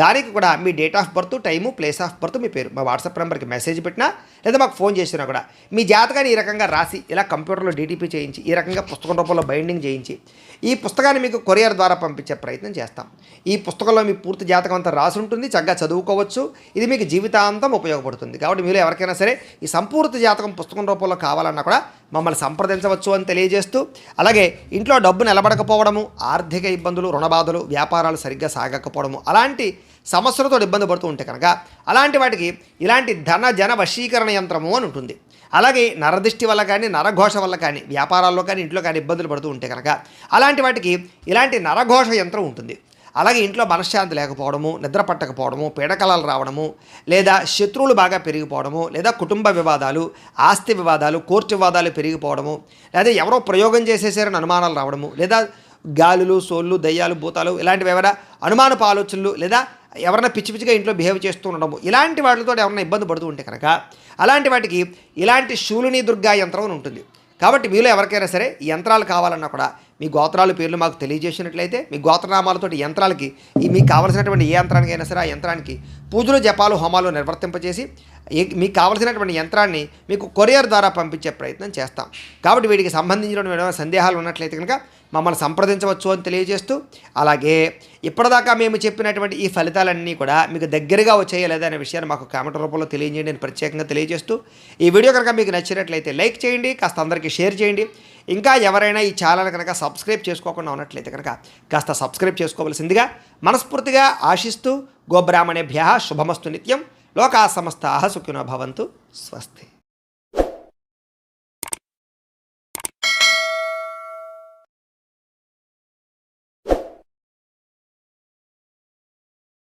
దానికి కూడా మీ date of birth, time, place of birth, మీ పేరు మా వాట్సాప్ నెంబర్కి మెసేజ్ పెట్టినా లేదా మాకు ఫోన్ చేసినా కూడా మీ జాతకాన్ని ఈ రకంగా రాసి ఇలా కంప్యూటర్లో డీటీపీ చేయించి ఈ రకంగా పుస్తకం రూపంలో బైండింగ్ చేయించి ఈ పుస్తకాన్ని మీకు కొరియర్ ద్వారా పంపించే ప్రయత్నం చేస్తాం. ఈ పుస్తకంలో మీ పూర్తి జాతకం అంతా రాసి ఉంటుంది, చక్కగా చదువుకోవచ్చు. ఇది మీకు జీవితాంతం ఉపయోగపడుతుంది. కాబట్టి మీరు ఎవరికైనా సరే ఈ సంపూర్తి జాతకం పుస్తకం రూపంలో కావాలన్నా కూడా మమ్మల్ని సంప్రదించవచ్చు అని తెలియజేస్తూ, అలాగే ఇంట్లో డబ్బు నిలబడకపోవడము, ఆర్థిక ఇబ్బందులు, రుణబాధలు, వ్యాపారాలు సరిగ్గా సాగకపోవడము అలాంటి సమస్యలతో ఇబ్బంది పడుతూ ఉంటే కనుక అలాంటి వాటికి ఇలాంటి జన వశీకరణ యంత్రము అని ఉంటుంది. అలాగే నరదిష్టి వల్ల కానీ, నరఘోష వల్ల కానీ, వ్యాపారాల్లో కానీ, ఇంట్లో కానీ ఇబ్బందులు పడుతూ ఉంటే కనుక అలాంటి వాటికి ఇలాంటి నరఘోష యంత్రం ఉంటుంది. అలాగే ఇంట్లో మనశ్శాంతి లేకపోవడము, నిద్ర పట్టకపోవడము, పీడకలాలు రావడము, లేదా శత్రువులు బాగా పెరిగిపోవడము, లేదా కుటుంబ వివాదాలు, ఆస్తి వివాదాలు, కోర్టు వివాదాలు పెరిగిపోవడము, లేదా ఎవరో ప్రయోగం చేసేసారని అనుమానాలు రావడము, లేదా గాలులు, సోళ్ళు, దయ్యాలు, భూతాలు ఇలాంటివి ఏమైనా అనుమానపు ఆలోచనలు, లేదా ఎవరైనా పిచ్చిగా ఇంట్లో బిహేవ్ చేస్తూ ఉండడము ఇలాంటి వాటితో ఎవరైనా ఇబ్బంది పడుతూ ఉంటే కనుక అలాంటి వాటికి ఇలాంటి శూలిని దుర్గా యంత్రం అని ఉంటుంది. కాబట్టి మీలో ఎవరికైనా సరే ఈ యంత్రాలు కావాలన్నా కూడా మీ గోత్రాల పేర్లు మాకు తెలియజేసినట్లయితే మీ గోత్రనామాలతో యంత్రాలకి మీకు కావలసినటువంటి ఏ యంత్రానికి అయినా సరే ఆ యంత్రానికి పూజలు, జపాలు, హోమాలు నిర్వర్తింపచేసి మీకు కావలసినటువంటి యంత్రాన్ని మీకు కొరియర్ ద్వారా పంపించే ప్రయత్నం చేస్తాం. కాబట్టి వీటికి సంబంధించిన సందేహాలు ఉన్నట్లయితే కనుక మమ్మల్ని సంప్రదించవచ్చు అని తెలియజేస్తూ, అలాగే ఇప్పటిదాకా మేము చెప్పినటువంటి ఈ ఫలితాలన్నీ కూడా మీకు దగ్గరగా వచ్చాయా లేదా అనే విషయాన్ని మాకు కామెంట్ రూపంలో తెలియజేయండి అని ప్రత్యేకంగా తెలియజేస్తూ, ఈ వీడియో కనుక మీకు నచ్చినట్లయితే లైక్ చేయండి, కాస్త అందరికీ షేర్ చేయండి. ఇంకా ఎవరైనా ఈ ఛానల్ కనుక సబ్స్క్రైబ్ చేసుకోకుండా ఉన్నట్లయితే కనుక కాస్త సబ్స్క్రైబ్ చేసుకోవాల్సిందిగా మనస్ఫూర్తిగా ఆశిస్తూ, గోబ్రాహ్మణేభ్యః శుభమస్తు నిత్యం, లోకా సమస్తాః సుఖినో భవంతు, స్వస్తి.